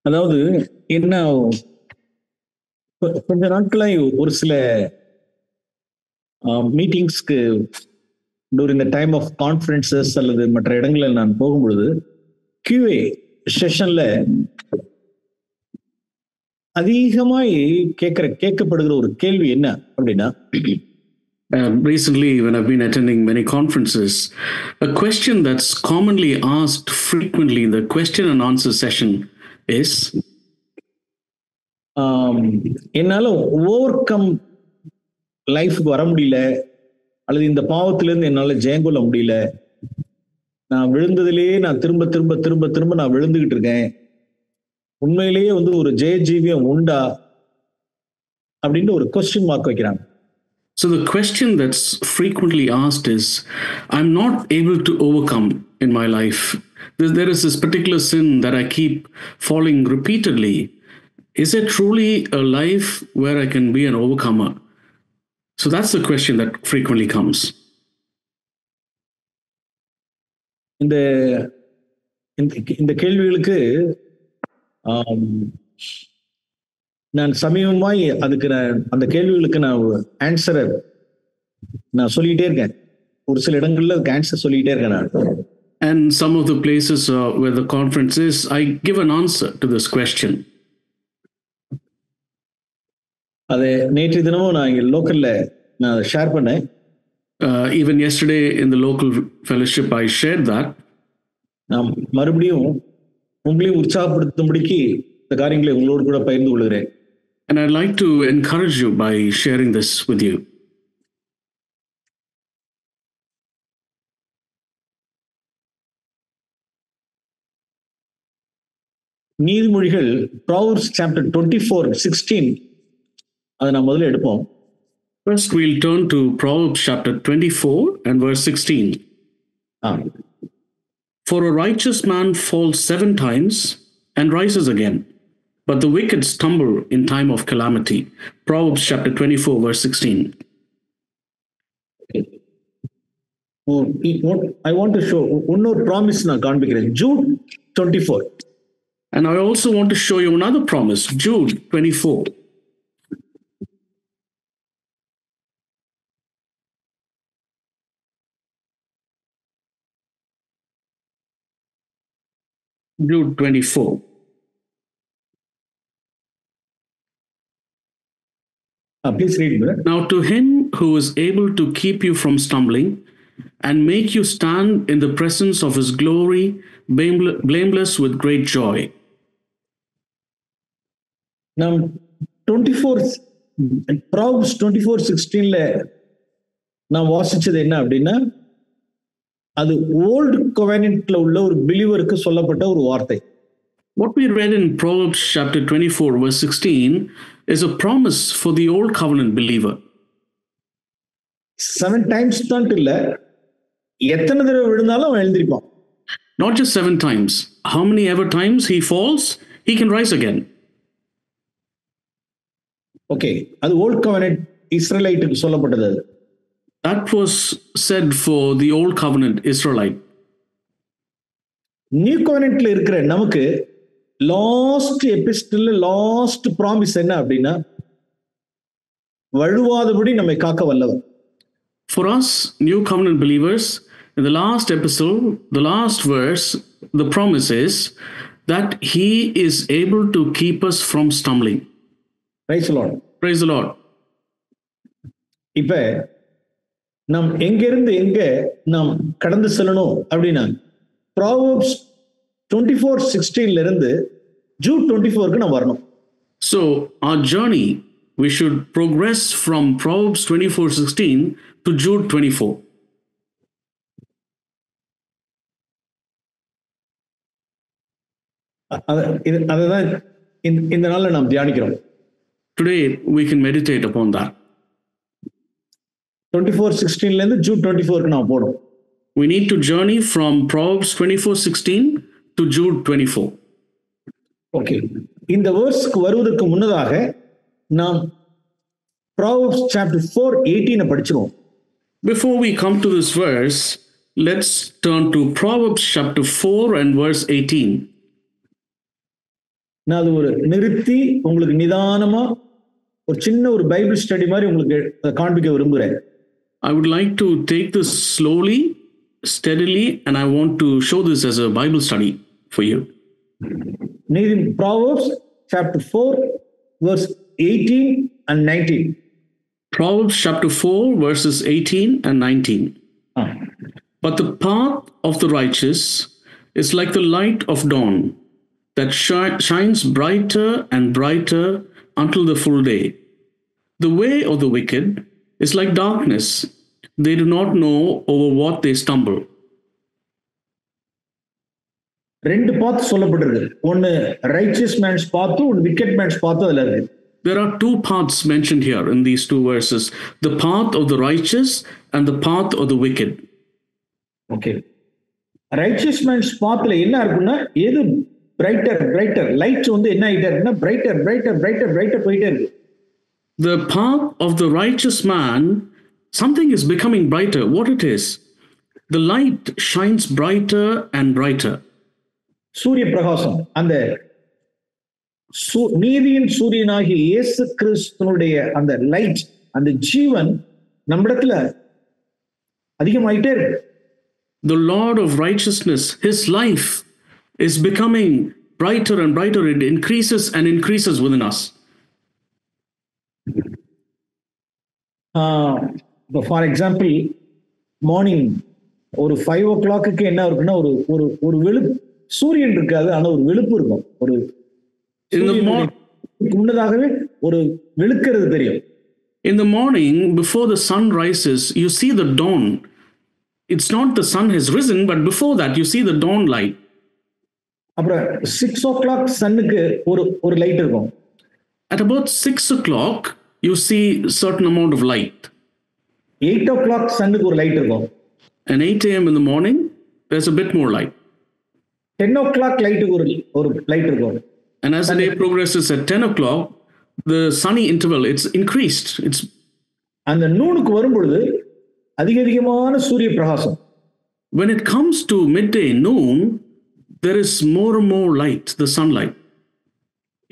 அதாவது என்ன கொஞ்ச நாட்களாய் ஒரு சில மீட்டிங்ஸ்க்கு during the time of conferences அல்லது மற்ற இடங்களில் நான் போகும்பொழுது கியூஏ செஷன்ல அதிகமாய் கேட்கப்படுகிற ஒரு கேள்வி என்ன அப்படின்னா, recently, when I've been attending many conferences, a question that's commonly asked frequently in the question and answer session is, என்னால ஓவர் கம் லைஃப்க்கு வர முடியல, அல்லது இந்த பாவத்திலிருந்து என்னால ஜெயங்கொள்ள முடியல, நான் விழுந்ததிலேயே நான் திரும்ப திரும்ப திரும்ப திரும்ப நான் விழுந்துகிட்டு இருக்கேன், உண்மையிலேயே ஒரு ஜெயஜீவியம் உண்டா அப்படின்னு ஒரு கொஸ்டின் மார்க் வைக்கிறாங்க. So the question that's frequently asked is, I'm not able to overcome in my life. There is this particular sin that I keep falling repeatedly. Is it truly a life where I can be an overcomer? So that's the question that frequently comes. இந்த கேள்விகளுக்கு நான் சமீபமாய் அதுக்கு அந்த கேள்விகளுக்கு நான் ஆன்சரை நான் சொல்லிட்டே இருக்கேன். ஒரு சில இடங்கள்ல அதுக்கு ஆன்சர் சொல்லிட்டே இருக்கேன் நான். And some of the places where the conference is, I give an answer to this question. அது நேற்று தினமும் நான் இங்க லோக்கல்ல நான் ஷேர் பண்ணேன். Even yesterday in the local fellowship I shared that. நான் மறுபடியும் உங்களையும் உற்சாகப்படுத்தும்படிக்கு இந்த காரியங்களை உங்களோடு கூட பகிர்ந்து கொள்கிறேன். And I'd like to encourage you by sharing this with you. நீதிமொழிகள் Proverbs chapter 24:16 அதை நாம் முதல்ல எடுப்போம். First we'll turn to Proverbs chapter 24 and verse 16. For a righteous man falls 7 times and rises again, but the wicked stumble in time of calamity. Proverbs chapter 24 verse 16. I want to show இன்னொரு promise நான் காண்பிக்கிறேன். Jude 24. And I also want to show you another promise, Jude 24. Jude 24. Please read. Now to him who is able to keep you from stumbling and make you stand in the presence of his glory, blameless with great joy. நாம் 24 Proverbs 24:16ல நான் வாசிச்சது என்ன அப்படின்னா, அது volt covenantல உள்ள ஒரு பிலீவருக்கு சொல்லப்பட்ட ஒரு வார்த்தை. What we read in Proverbs chapter 24 verse 16 is a promise for the old covenant believer. 7 times தான் இல்ல, எத்தனை தடவை விழுந்தாலும் அவன் எழுந்திருப்பான். Not just 7 times. How many ever times he falls, he can rise again. Okay, அது old covenant இஸ்ரேலைட்டுக்கு சொல்லப்பட்டது. That was said for the old covenant Israelite. New covenantல இருக்கிற நமக்கு லாஸ்ட் எபிஸ்டல்ல லாஸ்ட் ப்ராமிஸ் என்ன அப்படின்னா, வழுவாதபடி நம்மை காக்க வல்லவர். For us new covenant believers, in the last epistle, the last verse, the promise is that he is able to keep us from stumbling. Praise the Lord. Praise the Lord. இப்ப நாம் எங்கிருந்து எங்க நாம் கடந்து செல்லணும் அப்படின்னா, Proverbs 24:16ல இருந்து Jude 24க்கு நாம் வரணும். So our journey, we should progress from Proverbs 24:16 to Jude 24. அதுதான் இந்த நாள்ல நாம் தியானிக்கிறோம். Today we can meditate upon that. 24:16ல இருந்து Jude 24க்கு நாம் போறோம். We need to journey from Proverbs 24:16 to Jude 24. Okay. இந்த வேர்ஸ்க்கு வருவதற்கு முன்னதாக நாம் Proverbs chapter 4:18 படிச்சிரோம். Before we come to this verse, let's turn to Proverbs chapter 4 and verse 18. நான் அது ஒரு நிறுத்தி உங்களுக்கு நிதானமா ஒரு சின்ன ஒரு பைபிள் ஸ்டடி மாதிரி உங்களுக்கு காண்பிக்க விரும்புகிறேன். I would like to take this slowly, steadily, and I want to show this as a Bible study for you. நீதி Proverbs chapter 4 verse 18 and 19. Proverbs chapter 4 verses 18 and 19. But the path of the righteous is like the light of dawn that shines brighter and brighter until the full day. The way of the wicked is like darkness. They do not know over what they stumble. ரெண்டு பாத் சொல்லப்பட்டிருக்கு. ஒன்னு righteous mens பாத்து, ஒன்னு wicket mens பாத்து அதுல இருக்கு. There are two paths mentioned here in these two verses, the path of the righteous and the path of the wicked. Okay. Righteous man's pathல என்ன இருக்குன்னா எது brighter light வந்து என்ன ஆயிட்டே இருக்குன்னா brighter போயிட்டே இருக்கு. The path of the righteous man, something is becoming brighter. What it is? The light shines brighter and brighter. சூரிய பிரகாசம், அந்த நீதியின் சூரியனாகிய இயேசு கிறிஸ்துனுடைய அந்த லைட், அந்த ஜீவன் நம்மிடத்துல அதிகமாயிட்டே இருக்கு. The Lord of righteousness, his life is becoming brighter and brighter. It increases and increases within us. For example morning ஒரு 5 o'clock என்ன இருக்குன்னா ஒரு வெளுப்பு, சூரியன் இருக்காது, ஆனா ஒரு வெளுப்பு இருக்கும். ஒரு முன்னதாகவே ஒரு வெளுக்கிறது தெரியும். In the morning, before the sun rises, you see the dawn. It's not the sun has risen, but before that you see the dawn light. அப்புறம் 6 o'clock சன்னுக்கு ஒரு லைட் இருக்கும். At about 6 o'clock, you see a certain amount of light. 8 o'clock சன்னுக்கு ஒரு light இருக்கும். And 8 a.m. in the morning, there's a bit more light. 10 o'clock லைட்டுக்கு ஒரு light இருக்கும். And as the day progresses at 10 o'clock, the sunny interval, it's increased. It's அந்த நூனுக்கு வரும்பொழுது அதிகமான சூரிய பிரகாசம். When it comes to midday, noon, there is more and more light, the sunlight.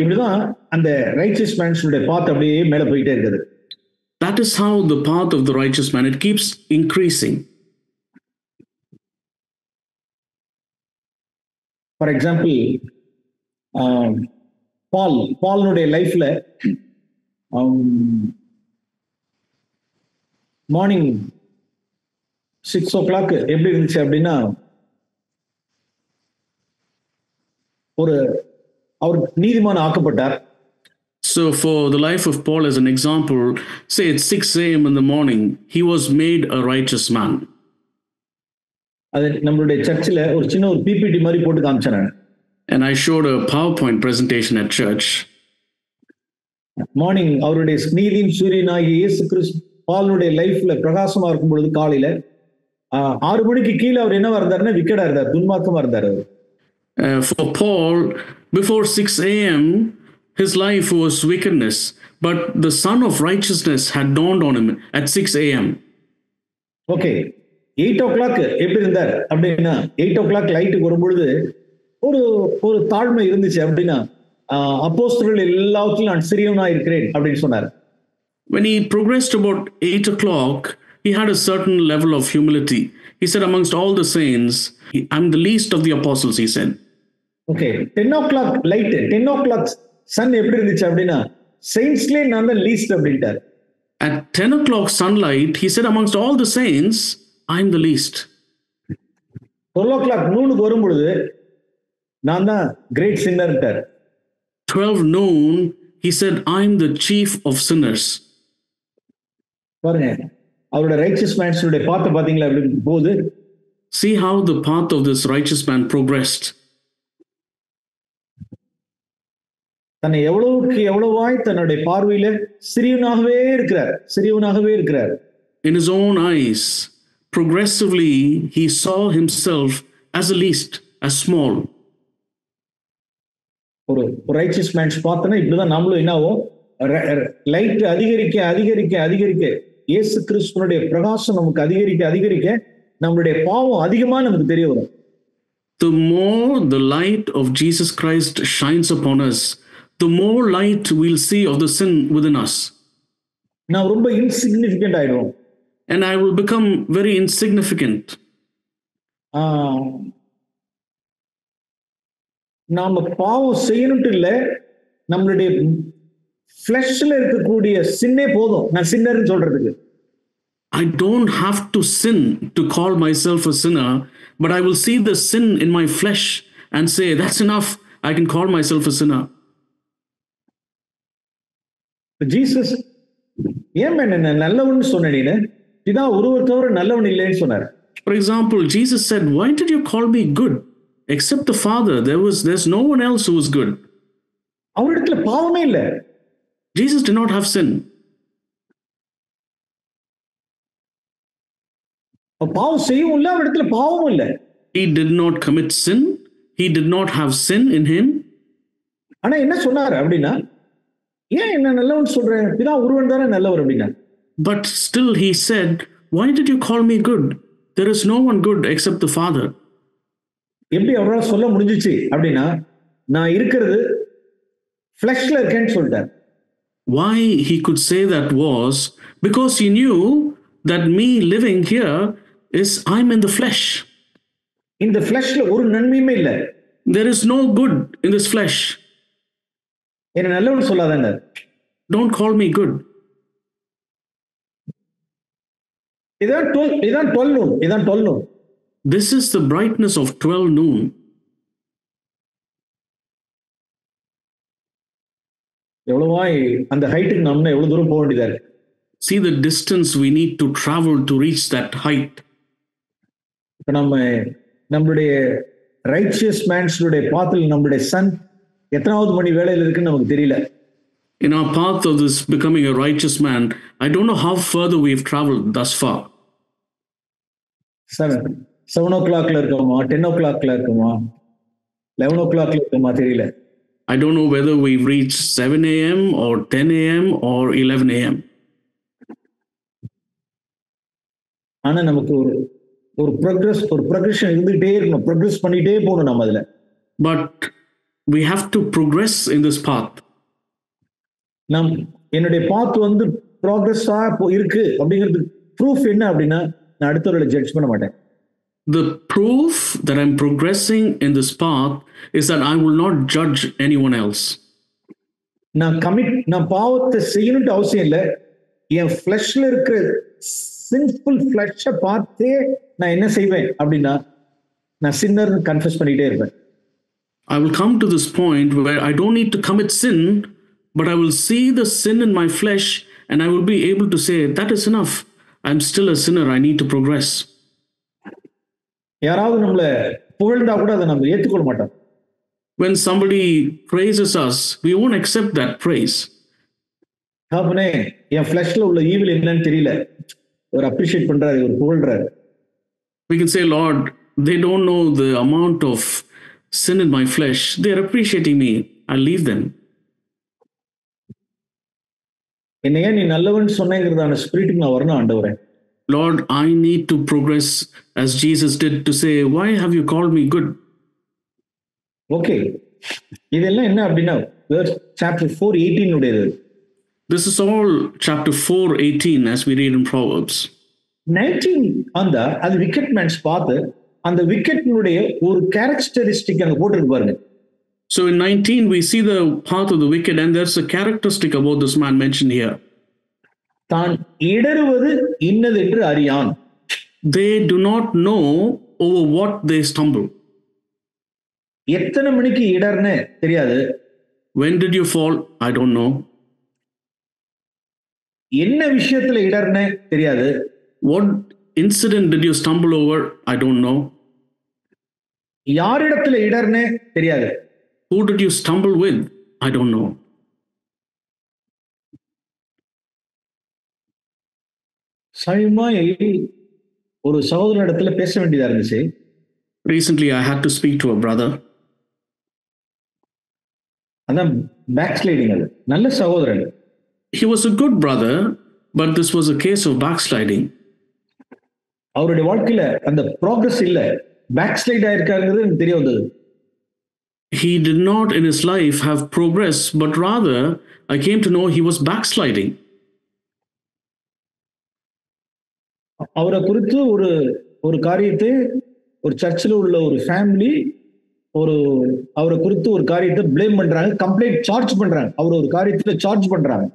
இப்படிதான் அந்த ரைச்சியஸ் மேன்ஸுடைய பாத் அப்படியே மேல போயிட்டே இருக்குது. That is how the path of the righteous man, it keeps increasing. For example பால்னுடைய லைஃப்ல மார்னிங் 6 o'clock எப்படி இருந்துச்சு அப்படின்னா, அவர் நீதிமான் ஆக்கப்பட்டார். So for the life of Paul as an example, say at 6 a.m. in the morning, he was made a righteous man. அது நம்மளுடைய சர்ச்சில் ஒரு சின்ன ஒரு பிபிடி மாதிரி போட்டு காமிச்சேன். And I showed a PowerPoint presentation at church. Morning அவருடைய நீதியின் சூரியனாகிய இயேசு கிறிஸ்து பாலுடைய லைஃப்ல பிரகாசமா இருக்கும் பொழுது காலையில 6 மணிக்கு கீழே அவர் என்னவா இருந்தாருன்னா விக்கெடா இருந்தார், துன்மார்க்கமா இருந்தார். For Paul, before 6 a.m., his life was wickedness, but the sun of righteousness had dawned on him at 6 a.m. Okay. 8 o'clock எப்படி இருந்தார் அப்படின்னா, 8 o'clock லைட்டுக்கு வரும்பொழுது ஒரு தாழ்மை இருந்துச்சு. அப்படின்னா அப்போஸ்தலர்கள் எல்லாவற்றிலும் நான் சிறியவனா இருக்கிறேன் அப்படின்னு சொன்னார். When he progressed about 8 o'clock, he had a certain level of humility. He said, amongst all the saints, I'm the least of the apostles, he said. Okay, 10 o'clock light, 10 o'clock sun எப்படி இருந்துச்சு அப்படின்னா, saintsலே நான் தான் least அப்படின்ட்டார். At 10 o'clock sunlight, he said, amongst all the saints, I'm the least. 12 o'clock நூனுக்கு வரும்பொழுது நான் தான் great சின்னர்ட்டார். 12 noon, he said, I'm the chief of sinners. பாருங்க, அவருடைய ரைச்சியஸ் மேன்ஸுடைய பாத்த பாத்தீங்களா அப்படி போகுது. See how the path of this righteous man progressed. தன்னை எவ்வளவாய் தன்னுடைய பார்வையில சிறியவனாகவே இருக்கிறார். In his own eyes, progressively he saw himself as the least, as small. ஒரு ரைச்சியஸ் மேன்ஸ் பார்த்தனா இப்படிதான் நாமளும் என்னாவோ, லைட் அதிகரிக்க இயேசு கிறிஸ்துவினுடைய பிரகாசம் நமக்கு அதிகரிக்க நம்மளுடைய பாவம் அதிகமா நமக்கு தெரிய வரும். the more the light of Jesus Christ shines upon us, the more light we'll see of the sin within us. நான் ரொம்ப இன்சிக்னிஃபிகண்ட் ஆயிடுவோம். And I will become very insignificant. நாம பாவம் செய்யணும்ட்டு இல்லை, நம்மளுடைய ஃபிளஷ்ல இருக்கக்கூடிய சின்னே போதும் நான் சின்னர்னு சொல்றதுக்கு. I don't have to sin to call myself a sinner, but I will see the sin in my flesh and say, that's enough. I can call myself a sinner. Jesus ஏன் என்ன நல்லவன்னு சொன்ன நீனு, இதான் ஒருவர் தவிர நல்லவன் இல்லைன்னு சொன்னார். For example, Jesus said, why did you call me good? Except the Father, there's no one else who is good. அவரிடத்துல பாவமே இல்லை. Jesus did not have sin. பாவம் செய்யவும் இல்லை, அவரிடத்துல பாவமும் இல்லை. He did not commit sin. He did not have sin in him. ஆனா என்ன சொன்னாரு அப்படின்னா, ஏன் என்ன நல்லவன் சொல்றேன், பிதா ஒருவன் தானே நல்லவர் அப்படின்னா. But still he said, why did you call me good? There is no one good except the Father. எப்படி அவரால் சொல்ல முடிஞ்சிச்சு அப்படின்னா, நான் இருக்கிறது ஃபிளஷ்ல இருக்கேன்னு சொல்லிட்டார். Why he could say that was because he knew that me living here is I'm in the flesh. இந்த ஃபிளஷ்ல ஒரு நன்மையுமே இல்லை. There is no good in this flesh. என்ன நல்லவன் சொல்லாதாங்க. Don't call me good. இதான் 12 noon. This is the brightness of 12 noon. எவ்வளவாய் அந்த ஹைட்டுக்கு நம்ம எவ்வளவு தூரம் போக வேண்டியதா இருக்கு. See the distance we need to travel to reach that height. இப்ப நம்மளுடைய ரைச்சியஸ் மேன்ஸ்னுடைய பாத்தில் நம்மளுடைய சன் எத்தனாவது மணி வேளையில இருக்குன்னு நமக்கு தெரியல. In our path of this becoming a righteous man, I don't know how further we've traveled thus far. 7 o'clock இருக்குமா, 10 o'clock இருக்குமா, 11 o'clock இருக்குமா தெரியல. I don't know whether we've reached 7 a.m. or 10 a.m. or 11 a.m. ஆனா நமக்கு ஒரு progression இருந்துகிட்டே இருக்கணும், progress பண்ணிட்டே போகணும் நம்ம அதுல. But we have to progress in this path. என்னுடைய பாத் வந்து ப்ராக்ரஸா இருக்கு அப்படிங்கிறது ப்ரூஃப் என்ன அப்படின்னா, நான் அடுத்தவர்களை ஜட்ஜ் பண்ண மாட்டேன். The proof that I'm progressing in this path is that I will not judge anyone else. நான் பாவத்தை செய்யணும்னு அவசியம் இல்லை. என் ஃபிளஷ்ல இருக்கிற சிம்பிள் ஃபிளஷை பார்த்தே நான் என்ன செய்வேன் அப்படின்னா, நான் சின்னர்னு கன்ஃபஸ் பண்ணிட்டே இருப்பேன். I will come to this point where I don't need to commit sin, but I will see the sin in my flesh and I will be able to say, that is enough. I'm still a sinner. I need to progress. யாராவது நம்மள புகழ்ந்தா கூட அதை நம்ம ஏற்றுக்கொள்ள மாட்டோம். When somebody praises us, we won't accept that praise. அப்பனே என் ஃபிளஷ்ல உள்ள evil என்னன்னு தெரியல, ஒரு அப்ரிஷியேட் பண்றாரு, ஒரு புகழ்றாரு. We can say, Lord, they don't know the amount of sin in my flesh. They're appreciating me. I'll leave them. என்னையா நீ நல்லவன் சொன்னேங்கிறதான ஸ்பிரிட்டுக்கு நான் வரணும் ஆண்டவரே. Lord, I need to progress as Jesus did to say, why have you called me good? Okay. இதெல்லாம் என்ன அப்படின்னா chapter 4:18 உடையது. This is all chapter 4:18 as we read in Proverbs. 19 அது விக்கெட் மேன்ஸ் பார்த்து அந்த விக்கெட்னுடைய ஒரு கேரக்டரிஸ்டிக் அங்க போட்டுருக்கு பாருங்க. So in 19 we see the path of the wicked and there's a characteristic about this man mentioned here. தான் இடறுவது இன்னதென்று அறியான். They do not know over what they stumble. எத்தனை மணிக்கு இடர்னே தெரியாது. When did you fall? I don't know. என்ன விஷயத்துல இடர்னே தெரியாது. What incident did you stumble over? I don't know. யாரிடத்துல இடர்னே தெரியாது. Who did you stumble with? I don't know. சமீபமாய் ஒரு சகோதரனிடத்துல பேச வேண்டியதா இருந்துச்சு. Recently I had to speak to a brother. அதான் பேக்ஸ்லைடிங். அது நல்ல சகோதரன். He was a good brother, but this was a case of backsliding. அவருடைய வாழ்க்கையில அந்த ப்ராக்ரஸ் இல்ல. பேக் ஸ்லைட் ஆயிருக்காருங்கிறது எனக்கு தெரிய வந்தது. He did not in his life have progress, but rather I came to know he was backsliding. அவரை குறித்து ஒரு ஒரு காரியத்தை ஒரு சர்ச்சில் உள்ள ஒரு ஃபேமிலி ஒரு அவரை குறித்து ஒரு காரியத்தை பிளேம் பண்றாங்க, கம்ப்ளைண்ட் சார்ஜ் பண்றாங்க, அவர் ஒரு காரியத்தை சார்ஜ் பண்றாங்க.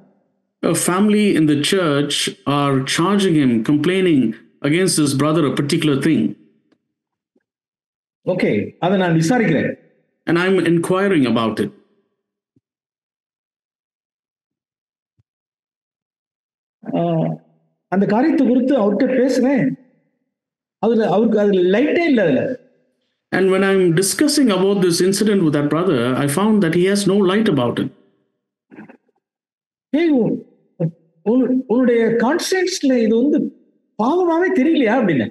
A family in the church are charging him, complaining against his brother a particular thing. Okay, அதை நான் விசாரிக்கிறேன். And I'm inquiring about it. அந்த காரியத்தை குறித்து அவர்கிட்ட பேசுறேன், அவருக்கு அதுல லைட்டே இல்லை அதுல. And when I'm discussing about this incident with that brother, I found that he has no light about it. ஏய், உன்னுடைய கான்சியன்ஸ்ல இது வந்து பாவமாவே தெரியலையா அப்படின்னு.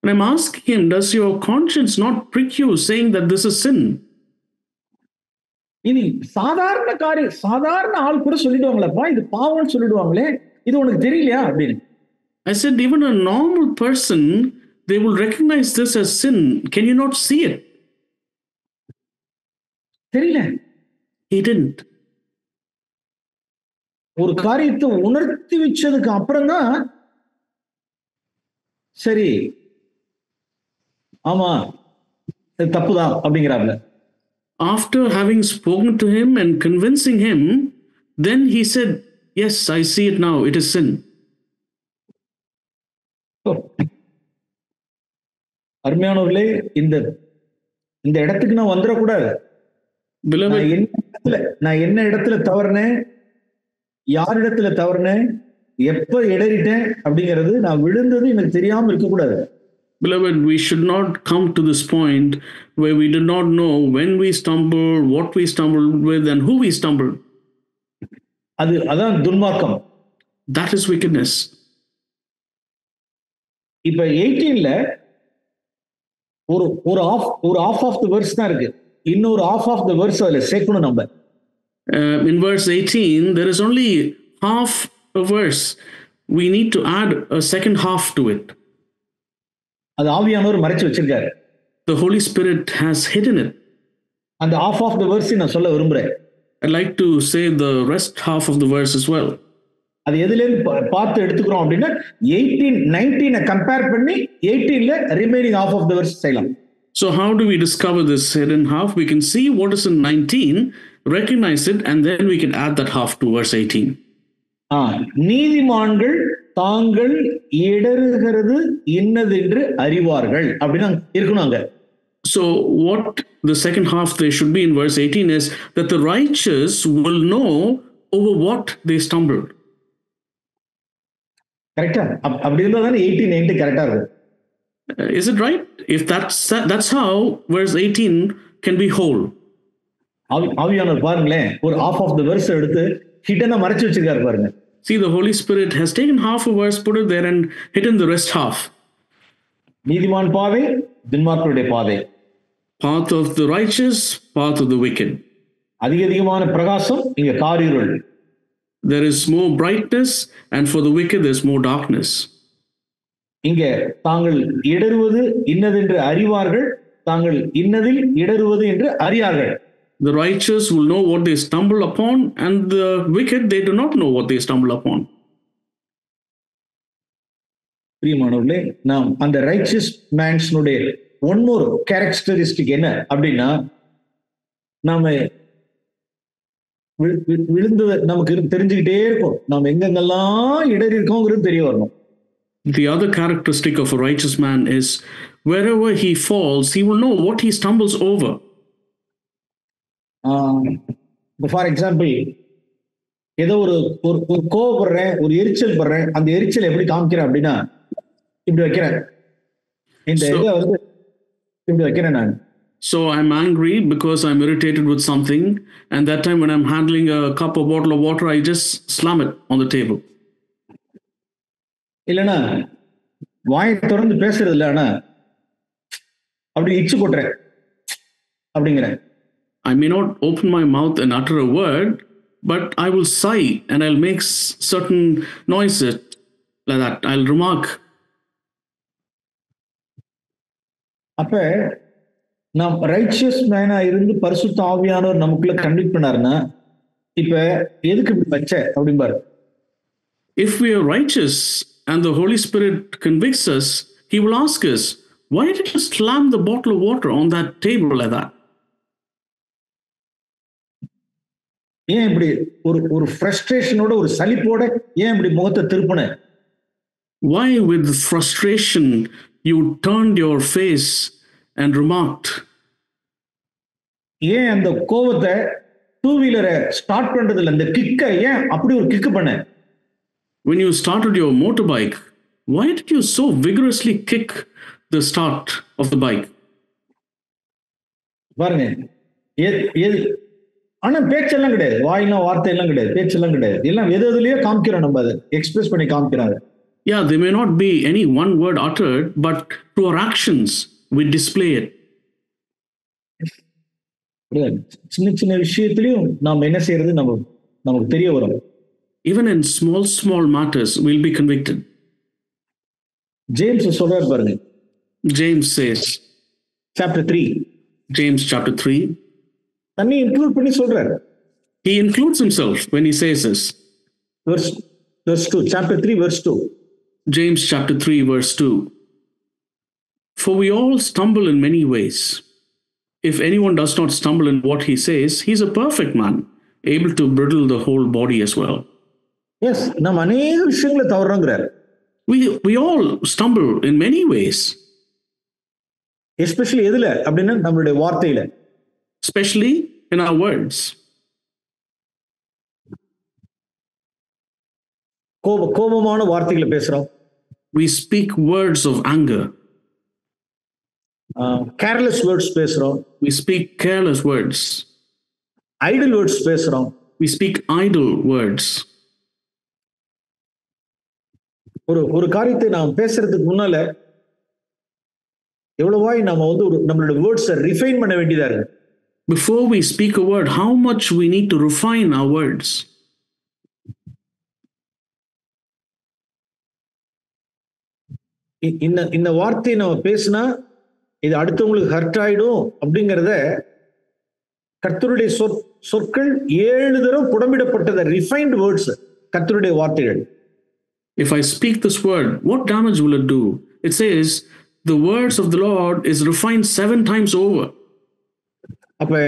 And I'm asking him, does your conscience not prick you saying that this is sin? இது சாதாரண காரியம், சாதாரண ஆள் கூட சொல்லிடுவாங்களப்பா, இது பாவம்னு சொல்லிடுவாங்களே, இது உனக்கு தெரியலையா அப்படின்னு. I said, even a normal person, they will recognize this as sin. Can you not see it? தெரியல. He didn't. ஒரு காரியத்தை உணர்த்தி வச்சதுக்கு அப்புறம் தான் சரி ஆமா தப்புதான் அப்படிங்கிறாப்ல. After having spoken to him and convincing him, then he said, yes, I see it now, it is sin. அருமையானவர்களே, இந்த இந்த இடத்துக்கு நான் வந்துடக்கூடாது. நான் என்ன இடத்துல தவறுனேன், யாரிடத்துல தவறுனேன், எப்ப இடறிட்டேன் அப்படிங்கிறது, நான் விழுந்தது எனக்கு தெரியாம இருக்கக்கூடாது. Beloved, we should not come to this point where we do not know when we stumbled, what we stumbled with, and who we stumbled. அதான் துன்மார்க்கம். That is wickedness. இப்ப 18ல ஒரு ஆஃப் ஆஃப் தி வெர்ஸ் தான் இருக்கு, இன்னொரு of of the verse அதுல சேர்க்கணும் நம்ம. In verse 18, there is only half a verse. We need to add a second half to it. அது ஆவியானவர் மறைச்சு வச்சிருக்காரு. The Holy Spirit has hidden it. அந்த half of the verse நான் சொல்ல விரும்புறேன். I'd like to say the rest half of the verse as well. அது எதிலேருந்து பார்த்து எடுத்துக்கிறோம் அப்படின்னா 19 கம்பேர் பண்ணி 18ல remaining half of the verse செய்யலாம். So how do we discover this hidden half? We can see what is in 19, recognize it, and then we can add that half to verse 18. நீதிமான்கள் தாங்கள் இடறுகிறது இன்னதென்று அறிவார்கள் அப்படின்னு இருக்கணும் அங்க. So what the second half there should be in verse 18 is that the righteous will know over what they stumbled. கரெக்டா? அப்படி இருந்தா தானே 18 கரெக்டா இருக்கு. Is it right? If that's how verse 18 can be whole. ஆவியானவர் பாருங்களேன், ஒரு half of the verse எடுத்து ஹிடனா மறைச்சு வச்சிருக்காரு பாருங்க. See, the Holy Spirit has taken half a verse, put it there, and hidden the rest half. நீதிமான் பாதை, துன்மார்க்கருடைய பாதை. Path of the righteous, path of the wicked. அதிகமான பிரகாசம், இங்க காரிருள். There is more brightness, and for the wicked there's more darkness. இங்க தாங்கள் இடறுவது இன்னதென்று அறிவார்கள், தாங்கள் இன்னதில் இடறுவது என்று அறியார்கள். The righteous will know what they stumble upon, and the wicked, they do not know what they stumble upon. பிரியமானவர்களே, நாம் அந்த ரைச்சியஸ் மேன்ஸ்னுடைய ஒன் மோர் கேரக்டரிஸ்டிக் என்ன அப்படின்னா, நாம விழுந்தது நமக்கு தெரிஞ்சுக்கிட்டே இருக்கும், நாம் எங்கெங்கெல்லாம் இடறி இருக்கோங்கிறது தெரிய வரணும். The other characteristic of a righteous man is wherever he falls, he will know what he stumbles over. For example, ஏதோ ஒரு கோவப்படுறேன், ஒரு எரிச்சல் படுறேன், அந்த எரிச்சல் எப்படி காமிக்கிறேன் அப்படின்னா இப்படி வைக்கிறேன், இந்த இதை வந்து இப்படி வைக்கிறேன் நான். So I'm angry because I'm irritated with something, and that time when I'm handling a cup or bottle of water, I just slam it on the table. இல்லைன்னா வாயை திறந்து பேசுறது இல்லை, ஆனா அப்படி இச்சு கொட்டுறேன் அப்படிங்கிறேன். I may not open my mouth and utter a word, but I will sigh and I'll make certain noises like that. I'll remark. அப்ப நாம் ரைச்சியஸ் மேனா இருந்து பரிசுத்த ஆவியானவர் நமக்குள்ள கன்விக்ட் பண்ணாருன்னா, இப்ப எதுக்கு இப்படி வச்ச அப்படிம்பாரு. If we are righteous and the Holy Spirit convicts us, He will ask us, why did you slam the bottle of water on that table like that? ஏன் இப்படி ஒரு ஒரு ஃப்ரஸ்ட்ரேஷனோட ஒரு சலிப்போட ஏன் இப்படி முகத்தை திருப்பின? Why, with frustration, you turned your face and remarked? ஏன் அந்த கோபத்தை டூ வீலரை ஸ்டார்ட் பண்றதுல அந்த கிக்கை ஏன் அப்படி ஒரு கிக்கு பண்ண? When you started your motorbike, why did you so vigorously kick the start of the bike? பாருங்க, எது ஆனா பேச்செல்லாம் கிடையாது, வாயெல்லாம் வார்த்தை எல்லாம் கிடையாது, பேச்செல்லாம் கிடையாது, எல்லாம் எதுலயே காமிக்கிறோம், நம்ம அதை எக்ஸ்பிரஸ் பண்ணி காமிக்கிறாங்க. Yeah, there may not be any one word uttered, but through our actions, we display it. சின்ன சின்ன விஷயத்திலையும் நாம் என்ன செய்யறது நமக்கு தெரிய வரும். Even in small matters, we'll be convicted. James சொல்றாரு பாருங்க. James says, chapter 3. James chapter 3. தன்னை இன்க்ளூட் பண்ணி சொல்றாரு. He includes himself when he says this. Verse 2, chapter 3, verse 2. James chapter 3, verse 2. For we all stumble in many ways. If anyone does not stumble in what he says, he is a perfect man, able to bridle the whole body as well. Yes, நாம் அநேக விஷயங்களை தவறுறோங்கிறார். We all stumble in many ways. Especially எதுல அப்படின்னா நம்மளுடைய வார்த்தையில. Especially in our words. கோபமான வார்த்தைகளை பேசுறோம். We speak words of anger. Careless words பேசுறோம். We speak careless words. Idle words பேசுறோம். We speak idle words. ஒரு காரியத்தை நாம் பேசுறதுக்கு முன்னால எவ்வளவாய் நாம நம்மளுடைய வேர்ட்ஸை ரிஃபைன் பண்ண வேண்டியதா இருக்கு. Before we speak a word, how much we need to refine our words. இந்த வார்த்தையை நம்ம பேசினா இது அடுத்தவங்களுக்கு ஹர்ட் ஆயிடும் அப்படிங்கிறத கர்த்தருடைய சொற்கள் 7 தடவை புடமிடப்பட்டத ரிஃபைன்ட் வேர்ட்ஸ் கர்த்தருடைய வார்த்தைகள். If I speak this word, what damage will it do? It says the words of the Lord is refined 7 times over. அப்ப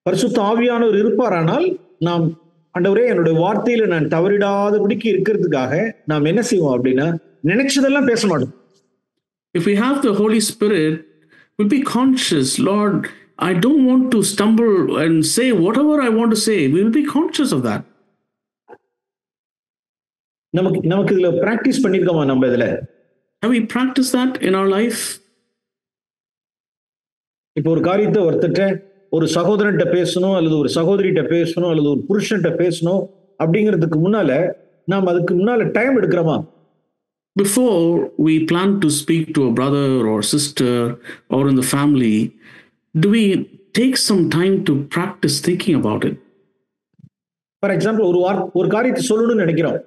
பரிசுத்த ஆவியானவர் இருப்பாரானால் நாம் ஆண்டவரே என்னுடைய வார்த்தையில நான் தவறிடாதபடிக்கு இருக்கிறதுக்காக நாம் என்ன செய்வோம் அப்படின்னா நினைச்சதெல்லாம் பேச மாட்டோம். If we have the Holy Spirit, we'll be conscious, Lord, I don't want to stumble and say whatever I want to say. We'll be conscious of that. நமக்கு இதுல பிராக்டிஸ் பண்ணிருக்கோமா? நம்ம இதுல have we practiced that in our life? இப்போ ஒரு காரியத்தை ஒருத்தட்ட ஒரு சகோதரன்ட்ட பேசணும் அல்லது ஒரு சகோதரிட்ட பேசணும் அல்லது ஒரு புருஷன்ட்ட பேசணும் அப்படிங்கிறதுக்கு முன்னால நாம் அதுக்கு முன்னால time எடுக்கிறோமா? Before we plan to speak to a brother or sister or in the family, do we take some time to practice thinking about it? For example, ஒரு காரியத்தை சொல்லணும்னு நினைக்கிறோம்.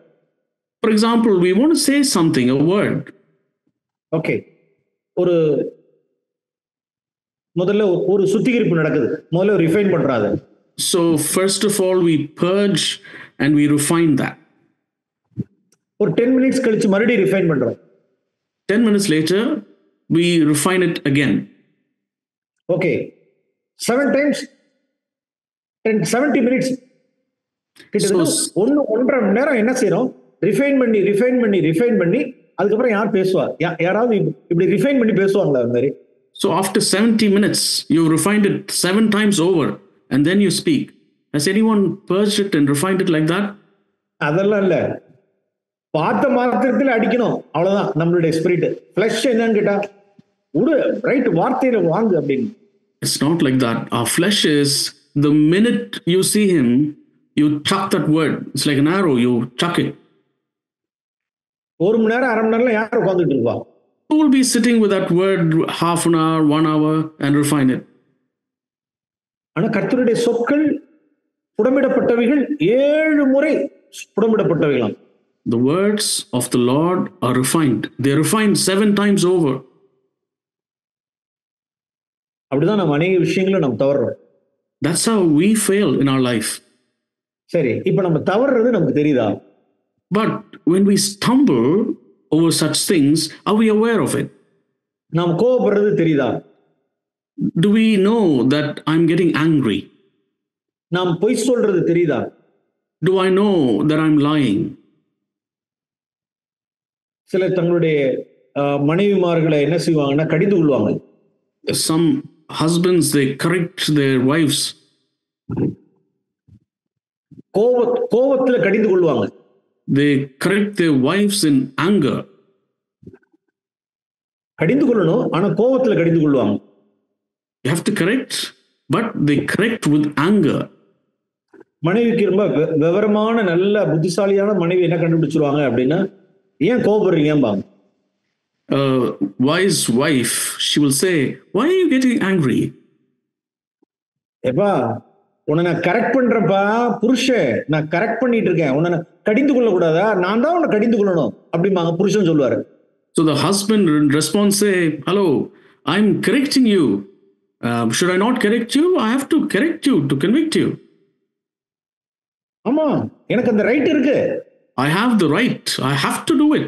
For example, we want to say something, a word. Okay. முதல்ல ஒரு சுத்திகரிப்பு நடக்குது. முதல்ல refine பண்றாங்க. So first of all we purge and we refine that. ஒரு 10 minutes கழிச்சு மறுபடியும் ரிஃபைன் பண்றோம். 10 minutes later we refine it again. Okay. 7 times 70 minutes. ஒன்றரை மணி நேரம் என்ன செய்யறோம்? ரிஃபைன் பண்ணி அதுக்கப்புறம் யார் பேசுவா? யாராவது இப்படி ரிஃபைன் பண்ணி பேசுவாங்களா அந்த மாதிரி? So after 70 minutes, you refined it 7 times over and then you speak. Has anyone purged it and refined it like that? அதெல்லாம் இல்ல. பார்த்த மாத்திரத்தில் அடிக்கணும், அவ்வளவுதான் நம்மளுடைய ஸ்பிரிட். ஃப்ளஷ் என்னன்னு கேட்டா ரைட் வார்த்தையில வாங்கு அப்படின்னு. It's not like that. Our flesh is, the minute you see him, you chuck that word. It's like an arrow, you chuck it. ஒரு மணி நேரம், அரை மணி நேரம் யார் உட்கார்ந்துட்டு இருப்பா? Who will be sitting with that word half an hour, 1 hour and refine it? ஆனா கர்த்தருடைய சொற்கள் புடமிடப்பட்டவைகள் 7 முறை புடமிடப்பட்டவைகளாம். The words of the Lord are refined. They are refined 7 times over. அப்படிதான் நம்ம அநேக விஷயங்களும் நம்ம தவறுறோம். That's how we fail in our life. சரி, இப்ப நம்ம தவறுறது நமக்கு தெரியுதா? But when we stumble over such things, are we aware of it? நாம் கோபப்படுறது தெரியுதா? Do we know that I'm getting angry? நாம் பொய் சொல்றது தெரியுதா? Do I know that I'm lying? சிலர் தங்களுடைய மனைவிமார்களை என்ன செய்வாங்கன்னா கடிந்து கொள்வாங்க. Some husbands, they correct their wives. கோபத்துல கடிந்து கொள்வாங்க. They correct their wives in anger. கடிந்து கொள்ளணும், ஆனா கோபத்துல கடிந்து கொள்வாங்க. You have to correct, but they correct with anger. மனைவிக்கு ரொம்ப விவரமான நல்ல புத்திசாலியான மனைவி என்ன கண்டுபிடிச்சிருவாங்க அப்படின்னா, ஏன் கோபப்படுறீங்கம்பாங்க. Wise wife, she will say, why are you getting angry? எப்பா உன்னை நான் கரெக்ட் பண்றப்பா புருஷன், நான் கரெக்ட் பண்ணிட்டு இருக்கேன், உன்னை கடிந்து கொள்ள கூடாதா, நான் தான் உன்னை கடிந்து கொள்ளணும் அப்படிம்பாங்க புருஷன் சொல்லுவாரு. So the husband in response say, hello, I'm correcting you. Should I not correct you? I have to correct you to convict you. ஆமா, எனக்கு அந்த ரைட் இருக்கு. I have the right. I have to do it.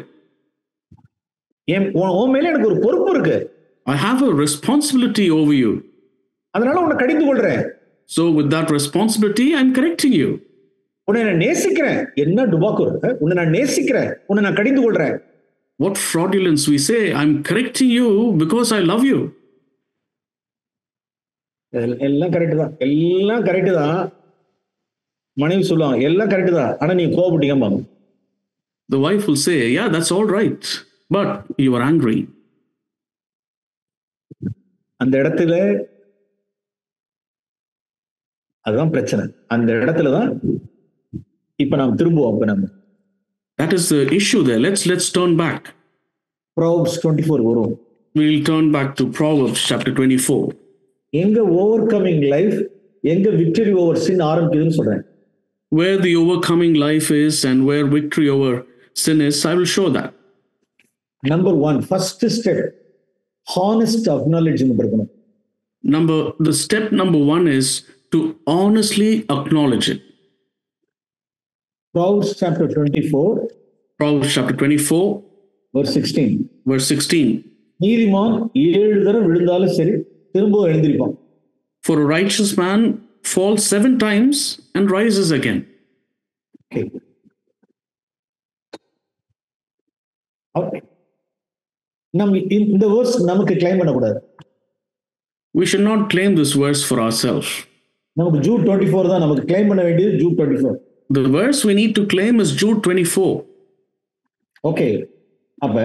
உன் மேல எனக்கு ஒரு பொறுப்பு இருக்கு. I have a responsibility over you. அதனால உன்னை கடிந்து கொள்றேன். So with that responsibility, I'm correcting you. உன்னை நான் நேசிக்கிறேன். என்ன டுபாக்கூர், உன்னை நான் நேசிக்கிறேன், உன்னை நான் கடிந்து கொள்றேன். What fraudulence we say, I'm correcting you because I love you. எல்லாம் கரெக்ட் தான், எல்லாம் கரெக்ட் தான். மனைவி சொல்லுவாங்க எல்லாம் கரெக்ட் தான், ஆனா நீ கோபப்பட்டீங்கம்பாங்க. The wife will say, yeah, that's all right, but you are angry. அந்த இடத்துல அதுதான் பிரச்சனை. அந்த இடத்துல தான் இப்ப நாம் திரும்புவோம். இப்ப நம்ம that is the issue there. Let's turn back. Proverbs 24 வரும். We'll turn back to Proverbs chapter 24. எங்க ஓவர்கமிங் லைஃப், எங்க விக்டரி ஓவர் சின் ஆரம்பிக்குதுன்னு சொல்றேன். Where the overcoming life is and where victory over sin is, I will show that. Number 1, first step, honest acknowledging இருக்கணும். The step number 1 is to honestly acknowledge it. Proverbs chapter 24. Proverbs chapter 24. Verse 16. Verse 16. நீதிமான் 7 தடவை விழுந்தாலும் சரி திரும்ப எழுந்திருப்பான். For a righteous man falls 7 times and rises again. Okay. Okay. இந்த verse நமக்கு claim பண்ணக்கூடாது. We should not claim this verse for ourselves. நமக்கு Jude 24 தான் நமக்கு claim பண்ண வேண்டியது. Jude 24. The verse we need to claim is Jude 24. Okay. அப்ப